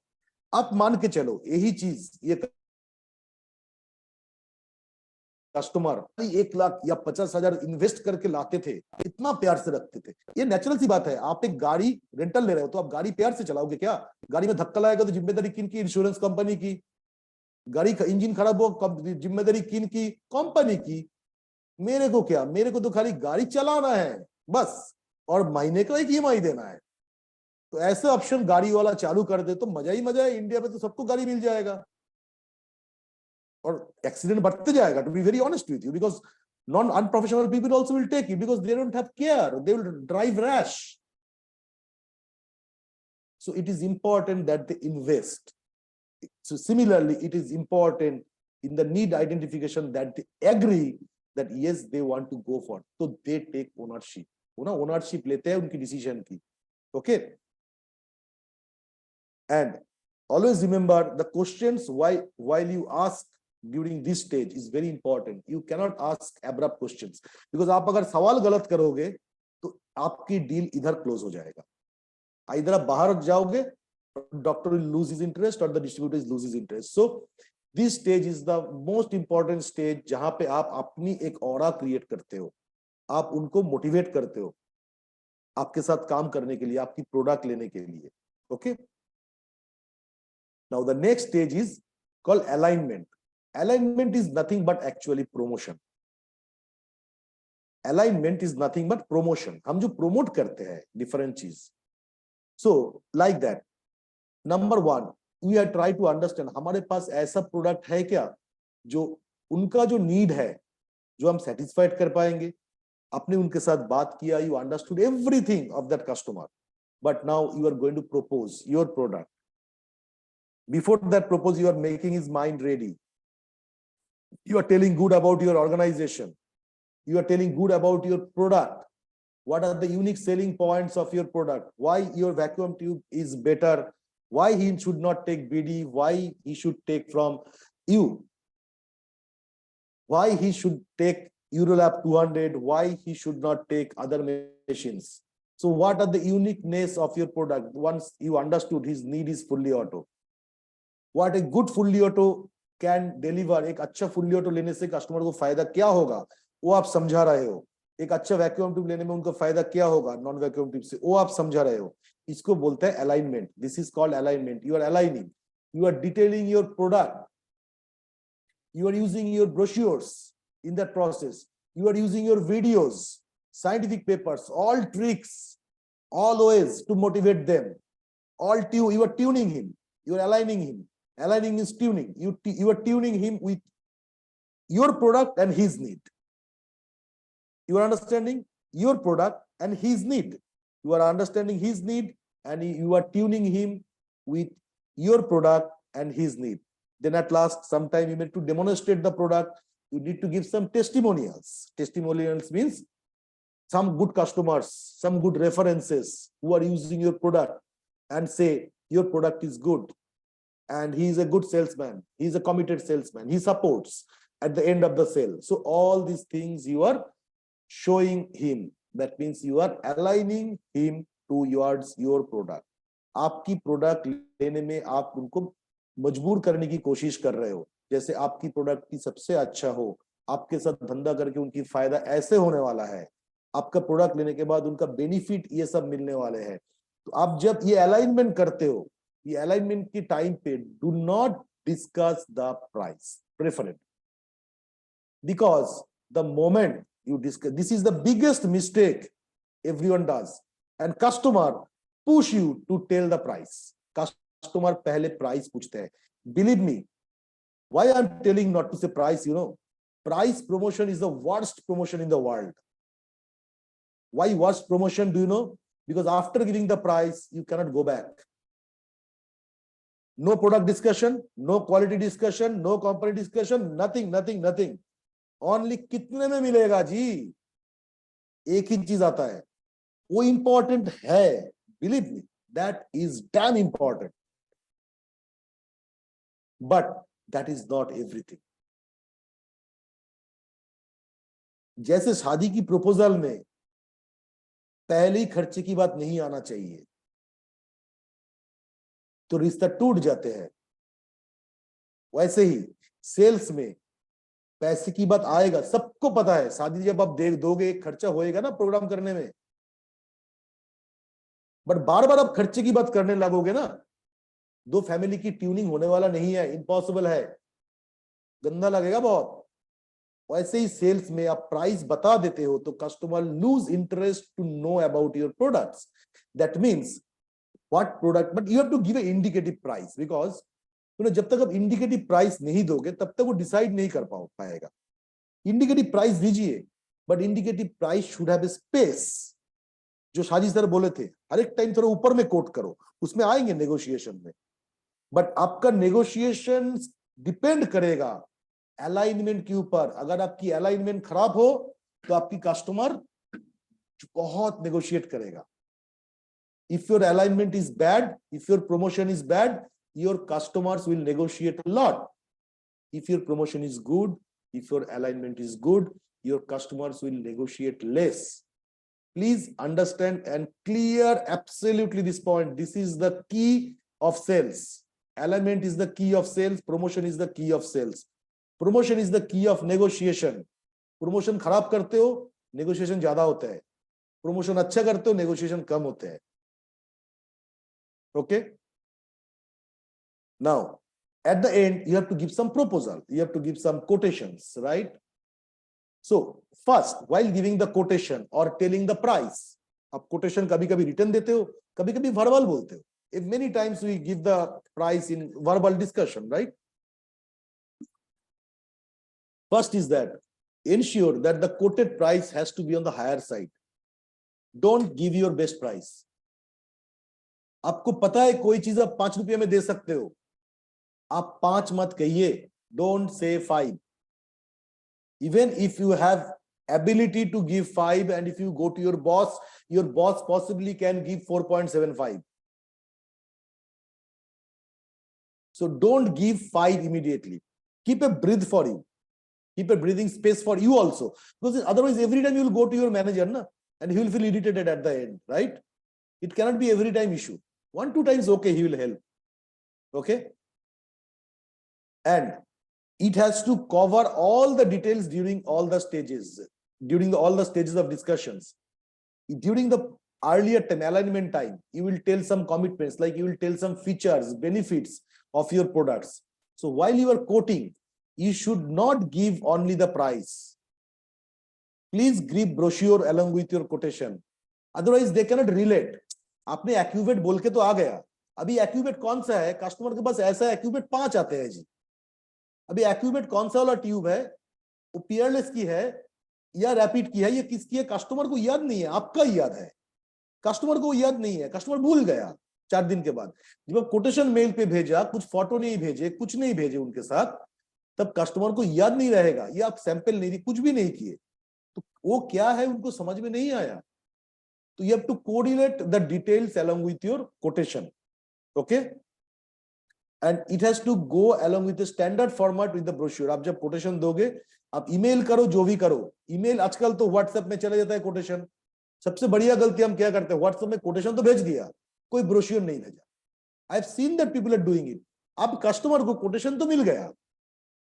आप मान के चलो यही चीज ये कस्टमर 1 लाख या 50,000 इन्वेस्ट करके लाते थे, इतना प्यार से रखते थे. ये नेचुरल सी बात है. आप एक गाड़ी रेंटल ले रहे हो तो आप गाड़ी प्यार से चलाओगे क्या? गाड़ी में धक्का लाएगा तो जिम्मेदारी किन की? इंश्योरेंस कंपनी की. गाड़ी का इंजन खराब हो, जिम्मेदारी किन की? कंपनी की. मेरे को क्या, मेरे को तो खाली गाड़ी चलाना है बस, और महीने का एक EMI देना है. तो ऐसे ऑप्शन गाड़ी वाला चालू कर दे तो मजा ही मजा है. इंडिया में तो सबको गाड़ी मिल जाएगा और एक्सीडेंट बढ़ते जाएगा. To be very honest with you, because Non-unprofessional people also will take it because they don't have care. They will drive rash. So it is important that they invest. So similarly, it is important in the need identification that they agree that yes, they want to go for. So they take ownership. Ownership लेते हैं उनकी decision की. Okay. And always remember the questions while you ask during this stage is very important. You cannot ask abrupt questions because आप अगर सवाल गलत करोगे तो आपकी डील इधर क्लोज हो जाएगा. इधर आप बाहर जाओगे, doctor will lose his interest or the distributor is lose his interest. So this stage is the most important stage जहां पे आप अपनी एक ऑरा क्रिएट करते हो, आप उनको मोटिवेट करते हो आपके साथ काम करने के लिए, आपकी प्रोडक्ट लेने के लिए. Okay. Now the next stage is called alignment. Alignment is nothing but actually promotion. Alignment is nothing but promotion. हम जो promote करते हैं different चीज. So like that. Number one, we are trying to understand हमारे पास ऐसा product है क्या जो उनका जो नीड है जो हम सेटिस्फाइड कर पाएंगे. आपने उनके साथ बात किया, you understood everything of that customer, but now you are going to propose your product. Before that propose, you are making his mind ready. You are telling good about your organization. You are telling good about your product. What are the unique selling points of your product? Why your vacuum tube is better? Why he should not take BD? Why he should take from you? Why he should take Eurolab 200? Why he should not take other machines? So what are the uniqueness of your product? Once you understood his need is fully auto. What a good fully auto can deliver. एक अच्छा fully auto लेने से customer को फायदा क्या होगा वो आप समझा रहे हो. एक अच्छा वैक्यूम ट्यूब लेने में उनको फायदा क्या होगा नॉन वैक्यूम ट्यूब से वो आप समझा रहे हो. इसको बोलते हैं alignment. This is called alignment. You are aligning, you are detailing your product, you are using your brochures in that process, you are using your videos, scientific papers, all tricks, all ways to motivate them, you are tuning him, you are aligning him. Aligning is tuning. You are tuning him with your product and his need. You are understanding your product and his need. You are understanding his need and you are tuning him with your product and his need. Then at last, sometime you need to demonstrate the product. You need to give some testimonials. Testimonials means some good customers, some good references who are using your product and say your product is good. And he is a good salesman. He is a committed salesman. He supports at the end of the sale. So all these things you are showing him. That means you are aligning him towards your product. आपकी product लेने में आप उनको मजबूर करने की कोशिश कर रहे हो. जैसे आपकी प्रोडक्ट की सबसे अच्छा हो, आपके साथ धंधा करके उनकी फायदा ऐसे होने वाला है, आपका प्रोडक्ट लेने के बाद उनका बेनिफिट ये सब मिलने वाले हैं. तो आप जब ये अलाइनमेंट करते हो, ये अलाइनमेंट की टाइम पे do not discuss the price preference, because the moment you discuss, this is the biggest mistake everyone does, and customer push you to tell the price. Customer पहले price पूछते हैं. Believe me, why I'm telling not to say price, price promotion is the worst promotion in the world. Why worst promotion, do you know? Because after giving the price you cannot go back. No product discussion, no quality discussion, no company discussion, nothing. Only कितने में मिलेगा जी, एक ही चीज आता है, वो important है. Believe me, that is damn important, but that is not everything. जैसे शादी की प्रपोजल में पहले ही खर्चे की बात नहीं आना चाहिए तो रिश्ता टूट जाते हैं, वैसे ही सेल्स में पैसे की बात आएगा. सबको पता है शादी जब आप दोगे एक खर्चा होएगा ना प्रोग्राम करने में, बट बार बार आप खर्चे की बात करने लगोगे ना, दो फैमिली की ट्यूनिंग होने वाला नहीं है, इम्पॉसिबल है, गंदा लगेगा बहुत. वैसे ही सेल्स में आप प्राइस बता देते हो तो customer lose interest to know about your products. That means what product, but you have to give a indicative price, because जब तक आप इंडिकेटिव प्राइस नहीं दोगे तब तक वो डिसाइड नहीं कर पाएगा. इंडिकेटिव प्राइस दीजिए, but indicative price should have space. जो साजिद सर बोले थे, हर एक टाइम थोड़ा ऊपर में कोट करो, उसमें आएंगे नेगोशिएशन में, बट आपका नेगोशिएशन डिपेंड करेगा अलाइनमेंट के ऊपर। अगर आपकी अलाइनमेंट खराब हो तो आपकी कस्टमर बहुत नेगोशिएट करेगा। If your alignment is bad, if your promotion is bad, your customers will negotiate a lot. If your promotion is good, if your alignment is good, your customers will negotiate less. Please understand and clear absolutely this point. This is the key of sales. Alignment is the key of sales. Promotion is the key of sales. Promotion is the key of negotiation. Promotion खराब करते हो, negotiation ज्यादा होता है. Promotion अच्छा करते हो, negotiation कम होते हैं. Okay. Now, at the end, you have to give some proposal. You have to give some quotations, right? So, first, while giving the quotation or telling the price, आप quotation कभी-कभी written देते हो, कभी-कभी verbal बोलते हो. If many times we give the price in verbal discussion, right? First is that ensure that the quoted price has to be on the higher side. Don't give your best price. आपको पता है कोई चीज आप 5 रुपये में दे सकते हो, आप 5 मत कहिए. Don't say 5. Even if you have ability to give 5, and if you go to your boss possibly can give 4.75. So don't give 5 immediately. Keep a breath for you. Keep a breathing space for you also. Because otherwise every time you will go to your manager, na, and he will feel irritated at the end, right? It cannot be every time issue. 1-2 times, okay, he will help. Okay? And it has to cover all the details during all the stages, all the stages of discussions. During the earlier time, alignment time, you will tell some commitments, like you will tell some features, benefits of your products. So while you are quoting, you should not give only the price. Please give brochure along with your quotation. Otherwise, they cannot relate. आपने एक्यूवेट बोल के तो आ गया, अभी एक्यूवेट कौन सा है? Customer के पास ऐसा एक्यूवेट 5 आते हैं जी. अभी एक्यूवेट कौन सा वाला ट्यूब है? वो पियरलेस की है या रैपिड की है, ये किसकी है? कस्टमर को याद नहीं है, आपका याद है. कस्टमर को याद नहीं है, कस्टमर भूल गया 4 दिन के बाद. जब आप कोटेशन मेल पे भेजा, कुछ फोटो नहीं भेजे, कुछ नहीं भेजे उनके साथ, तब कस्टमर को याद नहीं रहेगा. ये आप सैंपल नहीं दी, कुछ भी नहीं किए, तो वो क्या है उनको समझ में नहीं आया. So you have to correlate the details along with your quotation. Okay? And it has to go along with the standard format with the brochure. आप जब quotation दोगे, आप email करो, जो भी करो. email आजकल तो WhatsApp में चला जाता है quotation. सबसे बढ़िया गलती हम क्या करते हैं? WhatsApp में quotation तो भेज दिया, कोई brochure नहीं भेजा. I have seen that people are doing it. अब customer को quotation तो मिल गया,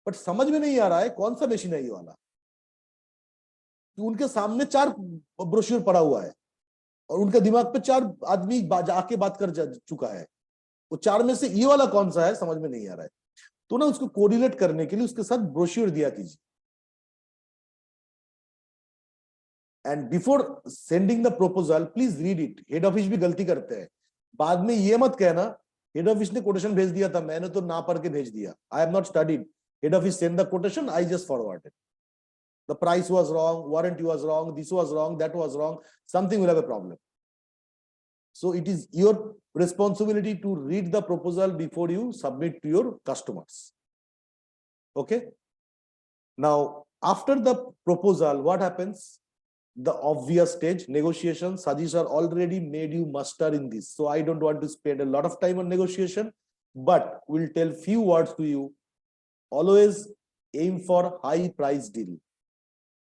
but समझ में नहीं आ रहा है कौन सा machine है ये वाला. तो उनके सामने 4 brochure पड़ा हुआ है, और उनके दिमाग पे 4 आदमी जाके बात कर चुका है. वो 4 में से ये वाला कौन सा है समझ में नहीं आ रहा है. तो ना उसको कोरिलेट करने के लिए उसके साथ ब्रोश्योर दिया कीजिए. And before sending the proposal please read it. Head office भी गलती करते हैं. बाद में ये मत कहना हेड ऑफिस ने कोटेशन भेज दिया था, मैंने तो ना पढ़ के भेज दिया. I have not studied. Head office send the quotation, I just forwarded. The price was wrong, warranty was wrong, this was wrong, that was wrong. Something will have a problem. So it is your responsibility to read the proposal before you submit to your customers. Okay? Now, after the proposal, what happens? The obvious stage, negotiation. Sajish sir already made you master in this. So I don't want to spend a lot of time on negotiation, but we'll tell few words to you. Always aim for high price deal.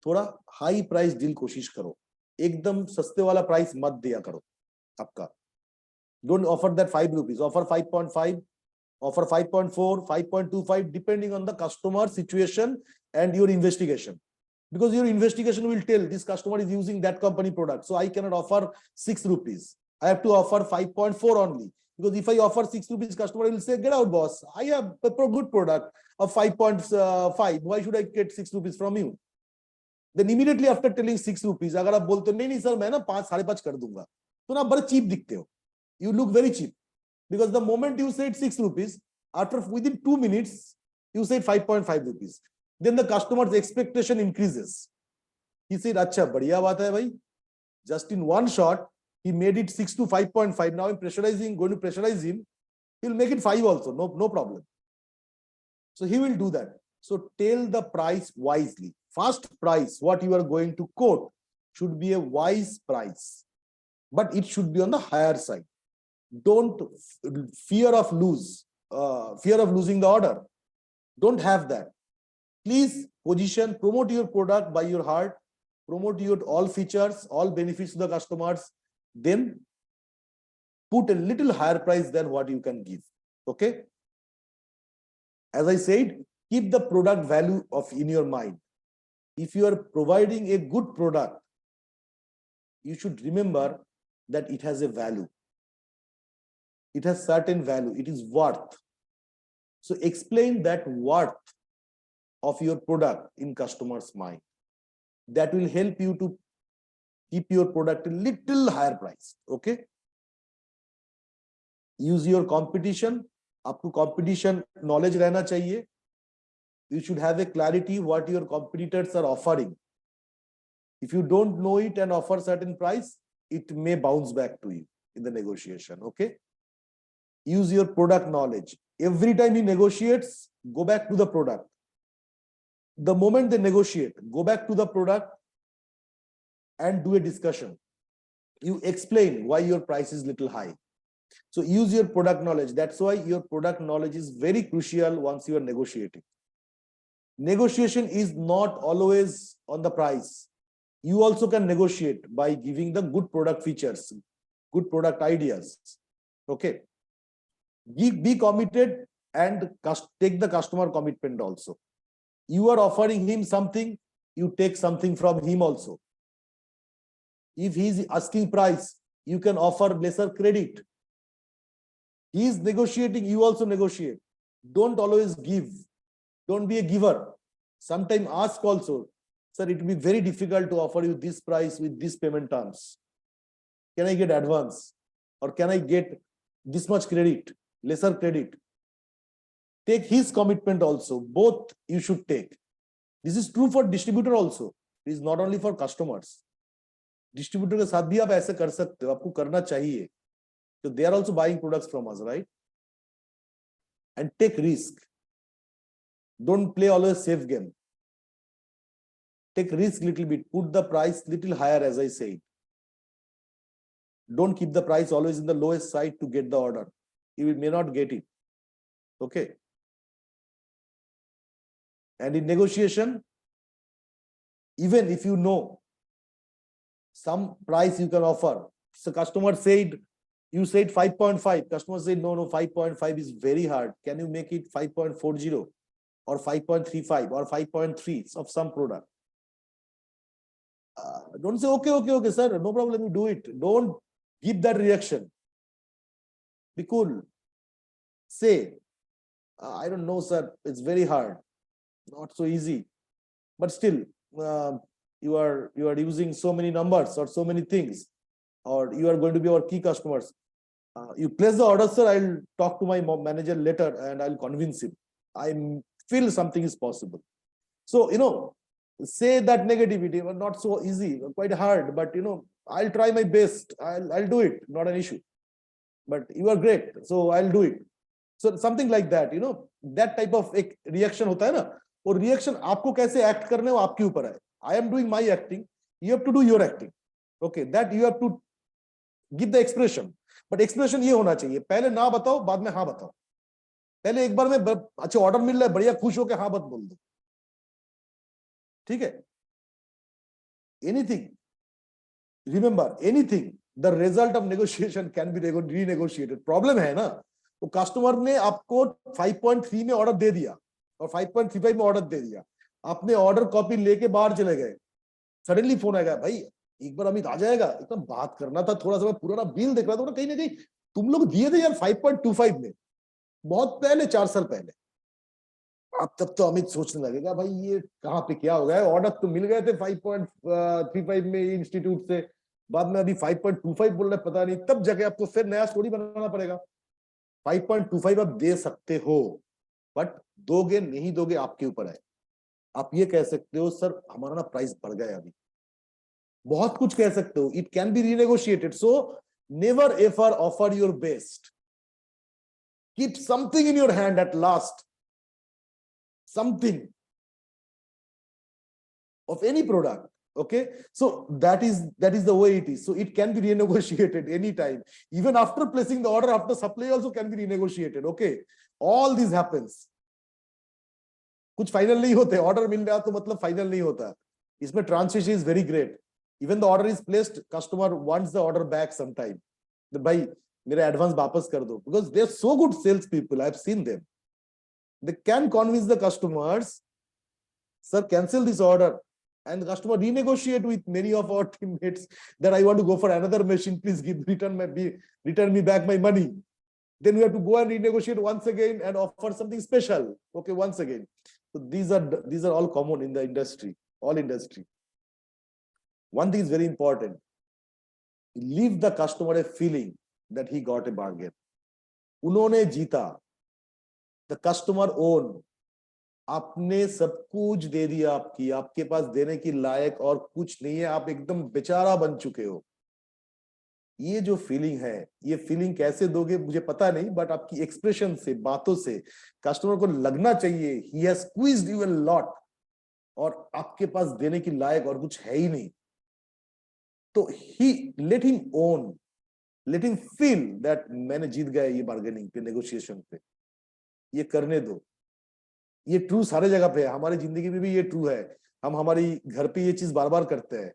थोड़ा high price deal कोशिश करो, एकदम सस्ते वाला price मत दिया करो आपका. Don't offer that 5 rupees, offer 5.5, offer 5.4, 5.25, depending on the customer situation and your investigation. Because your investigation will tell this customer is using that company product, so I cannot offer 6 rupees. I have to offer 5.4 only. Because if I offer 6 rupees, customer will say, "Get out, boss. I have a good product of 5.5. Why should I get 6 rupees from you?" Then immediately after telling 6 rupees, अगर आप बोलते हो नहीं sir मैं ना 5, 5.5 कर दूंगा, तो ना बड़े चीप दिखते हो. You look very cheap. Because the moment you said 6 rupees, after within 2 minutes, you said 5.5 rupees. then the customer's expectation increases. He said, "Acha, बढ़िया बात है भाई." Just in one shot, he made it 6 to 5.5. Now I'm going to pressurize him. He'll make it 5 also, no problem. So he will do that. So tell the price wisely. First price, what you are going to quote, should be a wise price, but it should be on the higher side. Don't fear of losing the order. Don't have that. Please promote your product by your heart, promote your all features, all benefits to the customers, then put a little higher price than what you can give. Okay. As I said, keep the product value in your mind. If you are providing a good product, you should remember that it has a value. It has certain value. It is worth. So explain that worth of your product in customer's mind. That will help you to keep your product a little higher price. Okay. Use your competition. आपको competition knowledge रहना चाहिए. You should have a clarity what your competitors are offering. If you don't know it and offer certain price, it may bounce back to you in the negotiation. Okay. Use your product knowledge. Every time he negotiates, go back to the product. The moment they negotiate, go back to the product and do a discussion. You explain why your price is little high. So use your product knowledge. That's why your product knowledge is very crucial once you are negotiating. Negotiation is not always on the price. You also can negotiate by giving the good product features, good product ideas. Okay. Be committed and take the customer commitment also. You are offering him something, you take something from him also. If he is asking price, you can offer lesser credit. He is negotiating, you also negotiate. Don't always give. Don't be a giver. Sometimes ask also, "Sir, it will be very difficult to offer you this price with this payment terms. Can I get advance? Or can I get this much credit, lesser credit?" Take his commitment also. Both you should take. This is true for distributor also. It is not only for customers. Distributor के साथ भी आप ऐसे कर सकते हो. आपको करना चाहिए. So they are also buying products from us, right? And take risk. Don't play always safe game. Take risk little bit. Put the price little higher, as I said. Don't keep the price always in the lowest side to get the order. You may not get it. Okay. And in negotiation, even if you know some price you can offer. So customer said, you said 5.5. Customer said, no, 5.5 is very hard. Can you make it 5.40 or 5.35 or 5.3 of some product? Don't say, okay, sir, no problem, you do it. Don't give that reaction. Be cool. Say, I don't know, sir, it's very hard. Not so easy. But still, you are using so many numbers or so many things, or you are going to be our key customers. You place the order, sir. I'll talk to my manager later and I'll convince him. I feel something is possible. So, say that negativity, but not so easy, quite hard, but I'll try my best. I'll do it. Not an issue. But you are great, so I'll do it. So something like that, that type of एक reaction होता है ना, और reaction आपको कैसे act करना है वो आपके ऊपर है. I am doing my acting, you have to do your acting. Okay, that you have to give the expression. But expression ये होना चाहिए, पहले ना बताओ, बाद में हाँ बताओ. पहले एक बार में अच्छा ऑर्डर मिल रहा है, बढ़िया खुश होकर हाँ मत बोल दो. ठीक है? Anything, remember, anything, the result of negotiation can be renegotiated. Problem है ना, तो कस्टमर ने आपको 5.3 में ऑर्डर दे दिया और 5.35 में ऑर्डर दे दिया. आपने ऑर्डर कॉपी लेके बाहर चले गए. सडनली फोन आएगा, भाई एक बार अमित आ जाएगा, एकदम बात करना था, थोड़ा सा मैं पुराना बिल देख रहा था, कहीं ना कहीं तुम लोग दिए थे यार 5.25 में, बहुत पहले, 4 साल पहले. अब तब तो अमित सोचने लगेगा, भाई ये कहाँ पे क्या हो गया है, ऑर्डर तो मिल गए थे 5.35 में इंस्टीट्यूट से, बाद में अभी 5.25 बोल रहे, पता नहीं. तब जगह आपको फिर नया स्टोरी बनाना पड़ेगा. 5.25 आप दे सकते हो, बट दोगे नहीं दोगे आपके ऊपर है. आप ये कह सकते हो सर हमारा ना प्राइस बढ़ गया अभी, बहुत कुछ कह सकते हो, it can be renegotiated. So never ever offer your best, keep something in your hand at last, something of any product. Okay, so that is the way it is. So it can be renegotiated anytime, even after placing the order, after supply also can be renegotiated. Okay, all this happens. कुछ final नहीं होते, order मिल रहा तो मतलब final नहीं होता. इसमें translation is very great. Even the order is placed, customer wants the order back some time. भाई मेरा एडवांस वापस कर दो, because they are so good sales people, I have seen them. They can convince the customers, sir, cancel this order, and the customer renegotiate with many of our teammates that I want to go for another machine, please return me back my money. Then we have to go and renegotiate once again and offer something special. Okay, once again. So these are all common in the industry, all industry. One thing is very important: leave the customer a feeling that he got a bargain. उन्होंने जीता. The customer own, आपने सब कुछ दे दिया, आपके पास देने की लायक और कुछ नहीं है, आप एकदम बेचारा बन चुके हो. ये जो फीलिंग है, ये फीलिंग कैसे दोगे मुझे पता नहीं, बट आपकी एक्सप्रेशन से, बातों से कस्टमर को लगना चाहिए he has squeezed you a lot, और आपके पास देने की लायक और कुछ है ही नहीं. तो let him own, let him feel that मैंने जीत गया ये बार्गेनिंग पे, नेगोशिएशन पे. ये करने दो. ये ट्रू सारे जगह पे है, हमारी जिंदगी में भी ये ट्रू है. हम हमारी घर पे ये चीज बार बार करते हैं,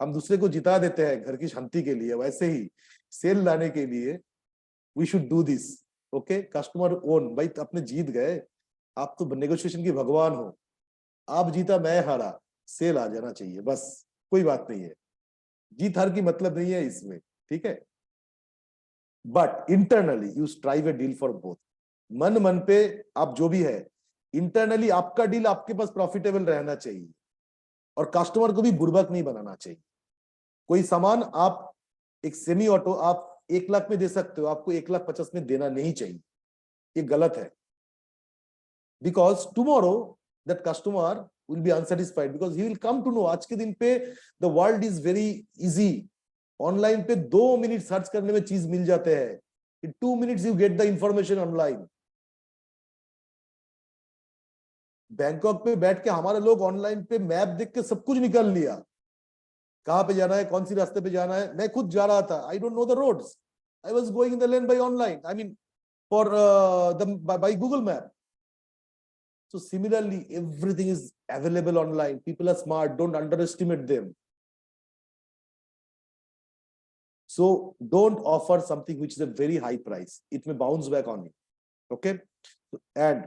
हम दूसरे को जिता देते हैं घर की शांति के लिए. वैसे ही सेल लाने के लिए we should do this. Okay, customer own. भाई अपने जीत गए, आप तो नेगोशिएशन की भगवान हो. आप जीता मैं हारा, सेल आ जाना चाहिए बस, कोई बात नहीं है. जीत हार की मतलब नहीं है इसमें, ठीक है. But internally you strive A deal for both. मन पे आप जो भी है, इंटरनली आपका डील आपके पास प्रॉफिटेबल रहना चाहिए, और कस्टमर को भी बुर्बक नहीं बनाना चाहिए. कोई सामान आप एक सेमी ऑटो आप 1 लाख में दे सकते हो, आपको 1,50,000 में देना नहीं चाहिए. ये गलत है. Because tomorrow that customer will be unsatisfied, because he will come to know. आज के दिन पे the world is very easy. Online पे 2 मिनट सर्च करने में चीज मिल जाते हैं. In 2 minutes you get the information online. Bangkok पे बैठ के हमारे लोग ऑनलाइन पे मैप देख के सब कुछ निकाल लिया. कहां पे जाना है, कौन सी रास्ते पे जाना है. मैं खुद जा रहा था, I don't know the roads, I was going in the lane by online, I mean for by Google Map. So similarly everything is available online. People are smart, don't underestimate them. So don't offer something which is a very high price, it may bounce back on you. Okay, and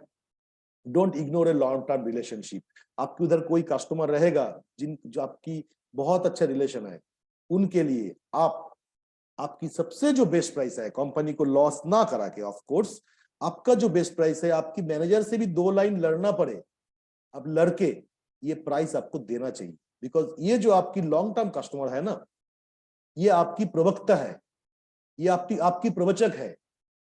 don't ignore a long term relationship. आपके उधर कोई customer रहेगा जो आपकी बहुत अच्छा relation है, उनके लिए आपकी सबसे जो बेस्ट प्राइस है, कंपनी को लॉस ना करा के, ऑफ कोर्स आपका जो बेस्ट प्राइस है, आपकी मैनेजर से भी 2 लाइन लड़ना पड़े, अब लड़के ये प्राइस आपको देना चाहिए. बिकॉज ये जो आपकी लॉन्ग टर्म कस्टमर है ना, ये आपकी प्रवक्ता है, ये आपकी प्रवचक है,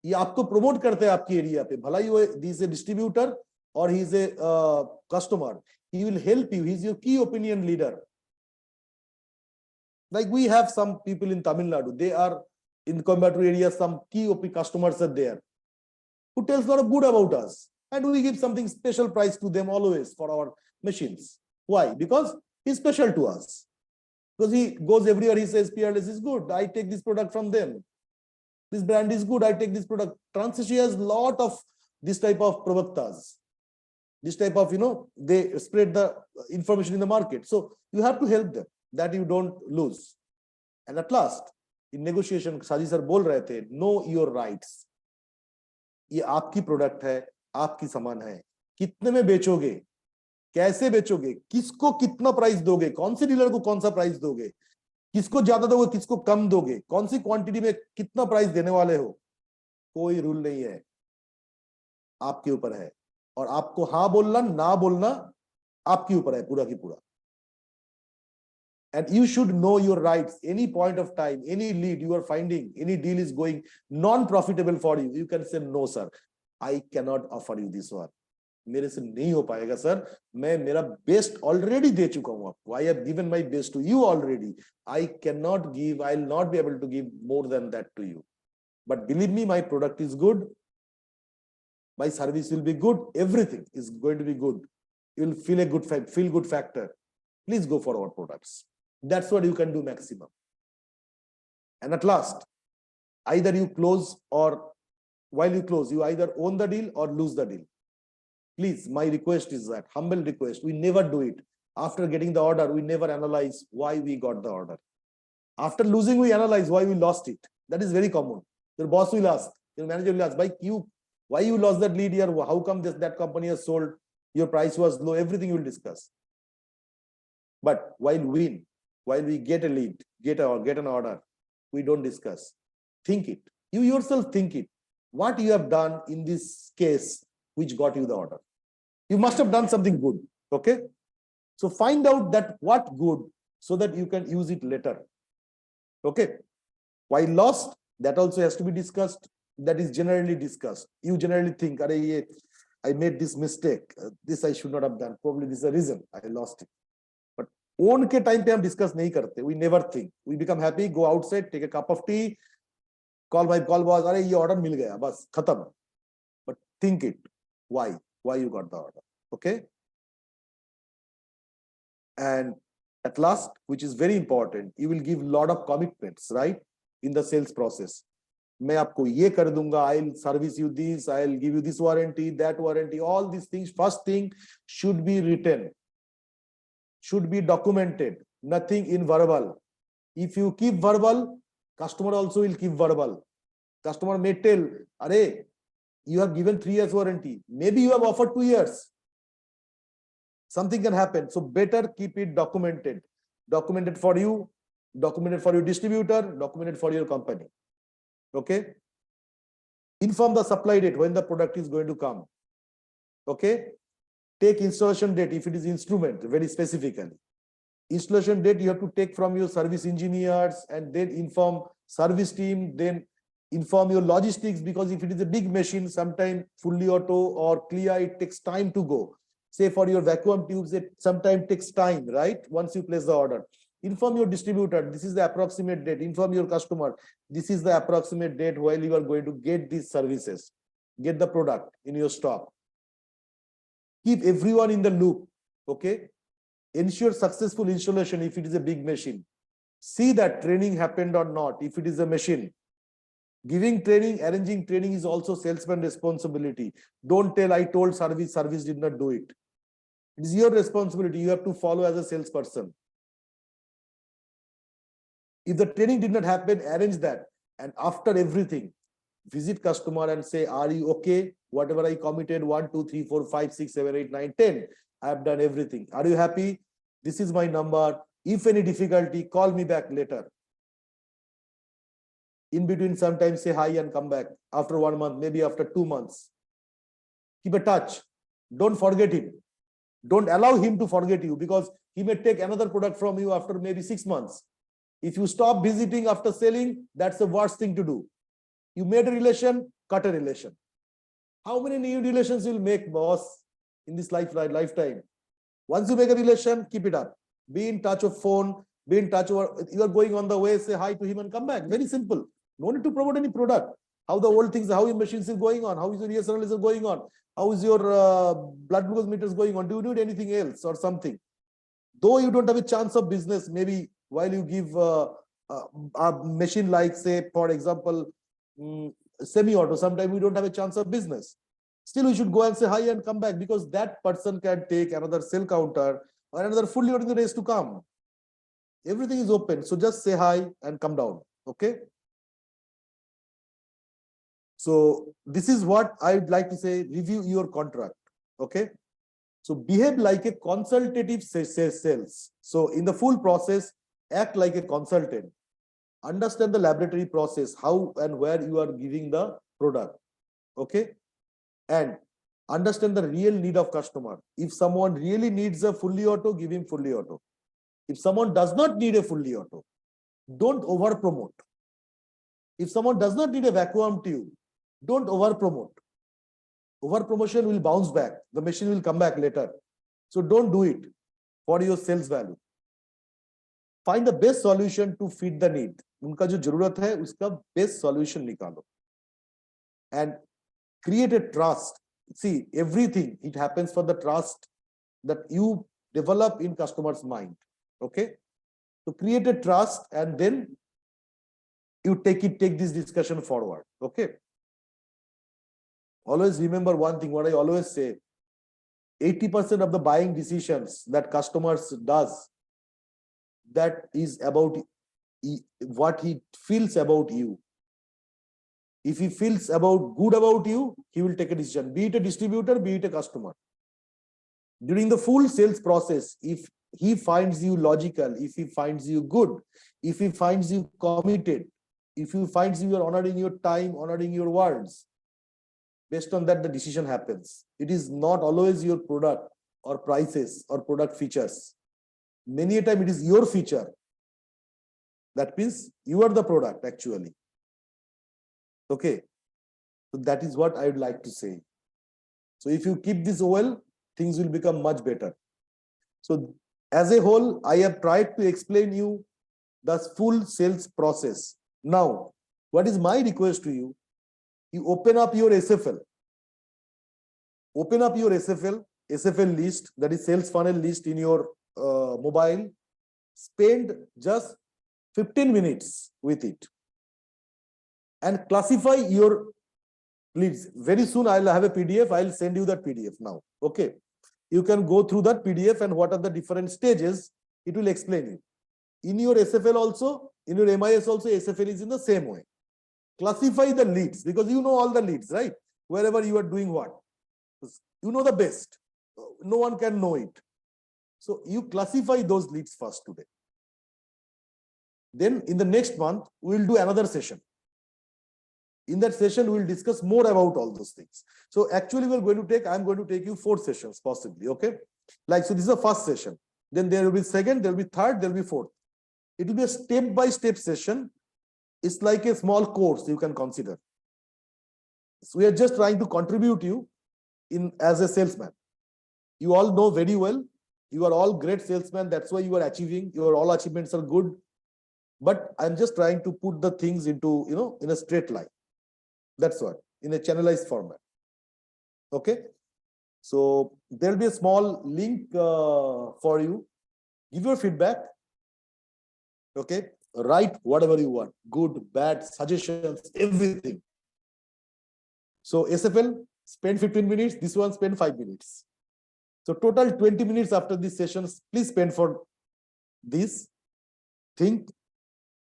ये आपको प्रमोट करते हैं आपकी एरिया पे. भला ही वो इज ए डिस्ट्रीब्यूटर और he is a customer, he will help you, he is your key opinion leader. Like we have some people in Tamil Nadu, they are in Coimbatore area, some key OP customers are there who tells a lot of good about us, and we give something special price to them always for our machines. Why? Because he's special to us. Because he goes everywhere, he says Peerless is good, I take this product from them. This brand is good, I take this product. Transishy has lot of this type of pravaktas. This type of, they spread the information in the market. So you have to help them, that you don't lose. And at last, in negotiation, Saji sir बोल रहे थे, know your rights. ये आपकी product है, आपकी सामान है, कितने में बेचोगे, कैसे बेचोगे, किसको कितना प्राइस दोगे, कौन से डीलर को कौन सा प्राइस दोगे, किसको ज्यादा दोगे, किसको कम दोगे, कौन सी क्वांटिटी में कितना प्राइस देने वाले हो, कोई रूल नहीं है, आपके ऊपर है. और आपको हाँ बोलना ना बोलना आपके ऊपर है पूरा की पूरा. And you should know your rights. Any point of time, any lead you are finding, any deal is going non-profitable for you, you can say, no, sir, I cannot offer you this one. मेरे से नहीं हो पाएगा sir, मैं मेरा best already दे चुका हूं आपको, I have given my best to you already, I can not give, I will not be able to give more than that to you, but believe me my product is good, my service will be good, everything is going to be good, you will feel a good feel good factor, please go for our products. That's what you can do maximum. And at last, either you close, or while you close, you either own the deal or lose the deal. Please, my request is that, humble request, we never do it. After getting the order, we never analyze why we got the order. After losing, we analyze why we lost it. That is very common. Your boss will ask, your manager will ask, why you lost that lead here? How come that company has sold? Your price was low. Everything you will discuss. But while we get a lead, get an order, we don't discuss. Think it. You yourself think it. What you have done in this case, which got you the order? You must have done something good. Okay. So find out that what good, so that you can use it later. Okay. Why lost? That also has to be discussed. That is generally discussed. You generally think, I made this mistake. This I should not have done. Probably this is the reason I lost it. But own ke time pe hum discuss nahi karte. We never think. We become happy, go outside, take a cup of tea, call boss, ye order mil gaya, bas, khatam. But think it. Why you got the order? Okay. And at last, which is very important, you will give a lot of commitments, right? In the sales process. मैं आपको ये कर दूंगा, I'll service you this, I'll give you this warranty, that warranty, all these things. First thing should be written, should be documented, nothing in verbal. If you keep verbal, customer also will keep verbal. Customer may tell, you have given 3 years warranty, maybe you have offered 2 years. Something can happen. So better keep it documented. Documented for you, documented for your distributor, documented for your company. Okay. Inform the supply date when the product is going to come. Okay. Take installation date if it is instrument, very specifically. Installation date you have to take from your service engineers, and then inform service team, then inform your logistics, because if it is a big machine, sometimes fully auto or clear, it takes time to go. Say for your vacuum tubes, it sometimes takes time, right? Once you place the order. Inform your distributor, this is the approximate date. Inform your customer, this is the approximate date while you are going to get these services, get the product in your stock. Keep everyone in the loop. Okay. Ensure successful installation if it is a big machine. See that training happened or not if it is a machine. Giving training, arranging training is also salesman responsibility. Don't tell I told service did not do it. It is your responsibility. You have to follow as a salesperson. If the training did not happen, arrange that. And after everything, visit customer and say, are you okay? Whatever I committed, 1, 2, 3, 4, 5, 6, 7, 8, 9, 10. I have done everything. Are you happy? This is my number. If any difficulty, call me back later. In between, sometimes say hi and come back after 1 month, maybe after 2 months. Keep a touch. Don't forget him. Don't allow him to forget you, because he may take another product from you after maybe 6 months. If you stop visiting after selling, that's the worst thing to do. You made a relation, cut a relation. How many new relations you'll make, boss, in this lifetime? Once you make a relation, keep it up. Be in touch of phone, be in touch over, you are going on the way, say hi to him and come back. Very simple. No need to promote any product. How the old things, how your machines is going on, how is your ES analysis going on, how is your blood glucose meters going on, do you need anything else or something? Though you don't have a chance of business, maybe while you give a machine like, say, for example, semi-auto, sometimes we don't have a chance of business. Still, we should go and say hi and come back, because that person can take another cell counter or another fully auto in the days to come. Everything is open. So just say hi and come down. Okay. So this is what I would like to say, review your contract. Okay. So behave like a consultative sales. So in the full process, act like a consultant. Understand the laboratory process, how and where you are giving the product. Okay. And understand the real need of customer. If someone really needs a fully auto, give him fully auto. If someone does not need a fully auto, don't over promote. If someone does not need a vacuum tube, don't over promote. Over promotion will bounce back. The machine will come back later. So don't do it for your sales value. Find the best solution to fit the need. उनका जो जरूरत है उसका best solution निकालो. And create a trust. See, everything, it happens for the trust that you develop in customer's mind. Okay? So create a trust and then you take this discussion forward. Okay? Always remember one thing, what I always say, 80% of the buying decisions that customers does, that is about what he feels about you. If he feels good about you, he will take a decision, be it a distributor, be it a customer. During the full sales process, if he finds you logical, if he finds you good, if he finds you committed, if he finds you are honoring your time, honoring your words, based on that, the decision happens. It is not always your product or prices or product features. Many a time it is your feature. That means you are the product actually. Okay. So that is what I would like to say. So if you keep this well, things will become much better. So as a whole, I have tried to explain you the full sales process. Now, what is my request to you? You open up your SFL. Open up your SFL list, that is sales funnel list in your mobile. Spend just 15 minutes with it and classify your leads. Very soon I'll have a PDF. I'll send you that PDF now. Okay. You can go through that PDF and what are the different stages, it will explain you. In your SFL also, in your MIS also, SFL is in the same way. Classify the leads because you know all the leads, right? Wherever you are doing what. You know the best. No one can know it. So you classify those leads first today. Then in the next month, we will do another session. In that session, we will discuss more about all those things. So actually, I'm going to take you 4 sessions possibly. Okay. Like, so this is the first session. Then there will be second, there will be third, there will be fourth. It will be a step-by-step session. It's like a small course you can consider. So we are just trying to contribute you as a salesman. You all know very well. You are all great salesmen. That's why you are achieving. Your all achievements are good. But I'm just trying to put the things into, in a straight line. That's what, in a channelized format. Okay. So there'll be a small link for you. Give your feedback. Okay. Write whatever you want. Good, bad, suggestions, everything. So SFL, spend 15 minutes. This one, spend 5 minutes. So total 20 minutes after these sessions, please spend for this. Think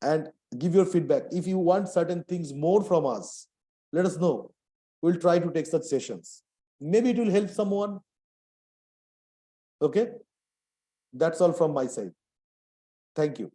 and give your feedback. If you want certain things more from us, let us know. We'll try to take such sessions. Maybe it will help someone. Okay. That's all from my side. Thank you.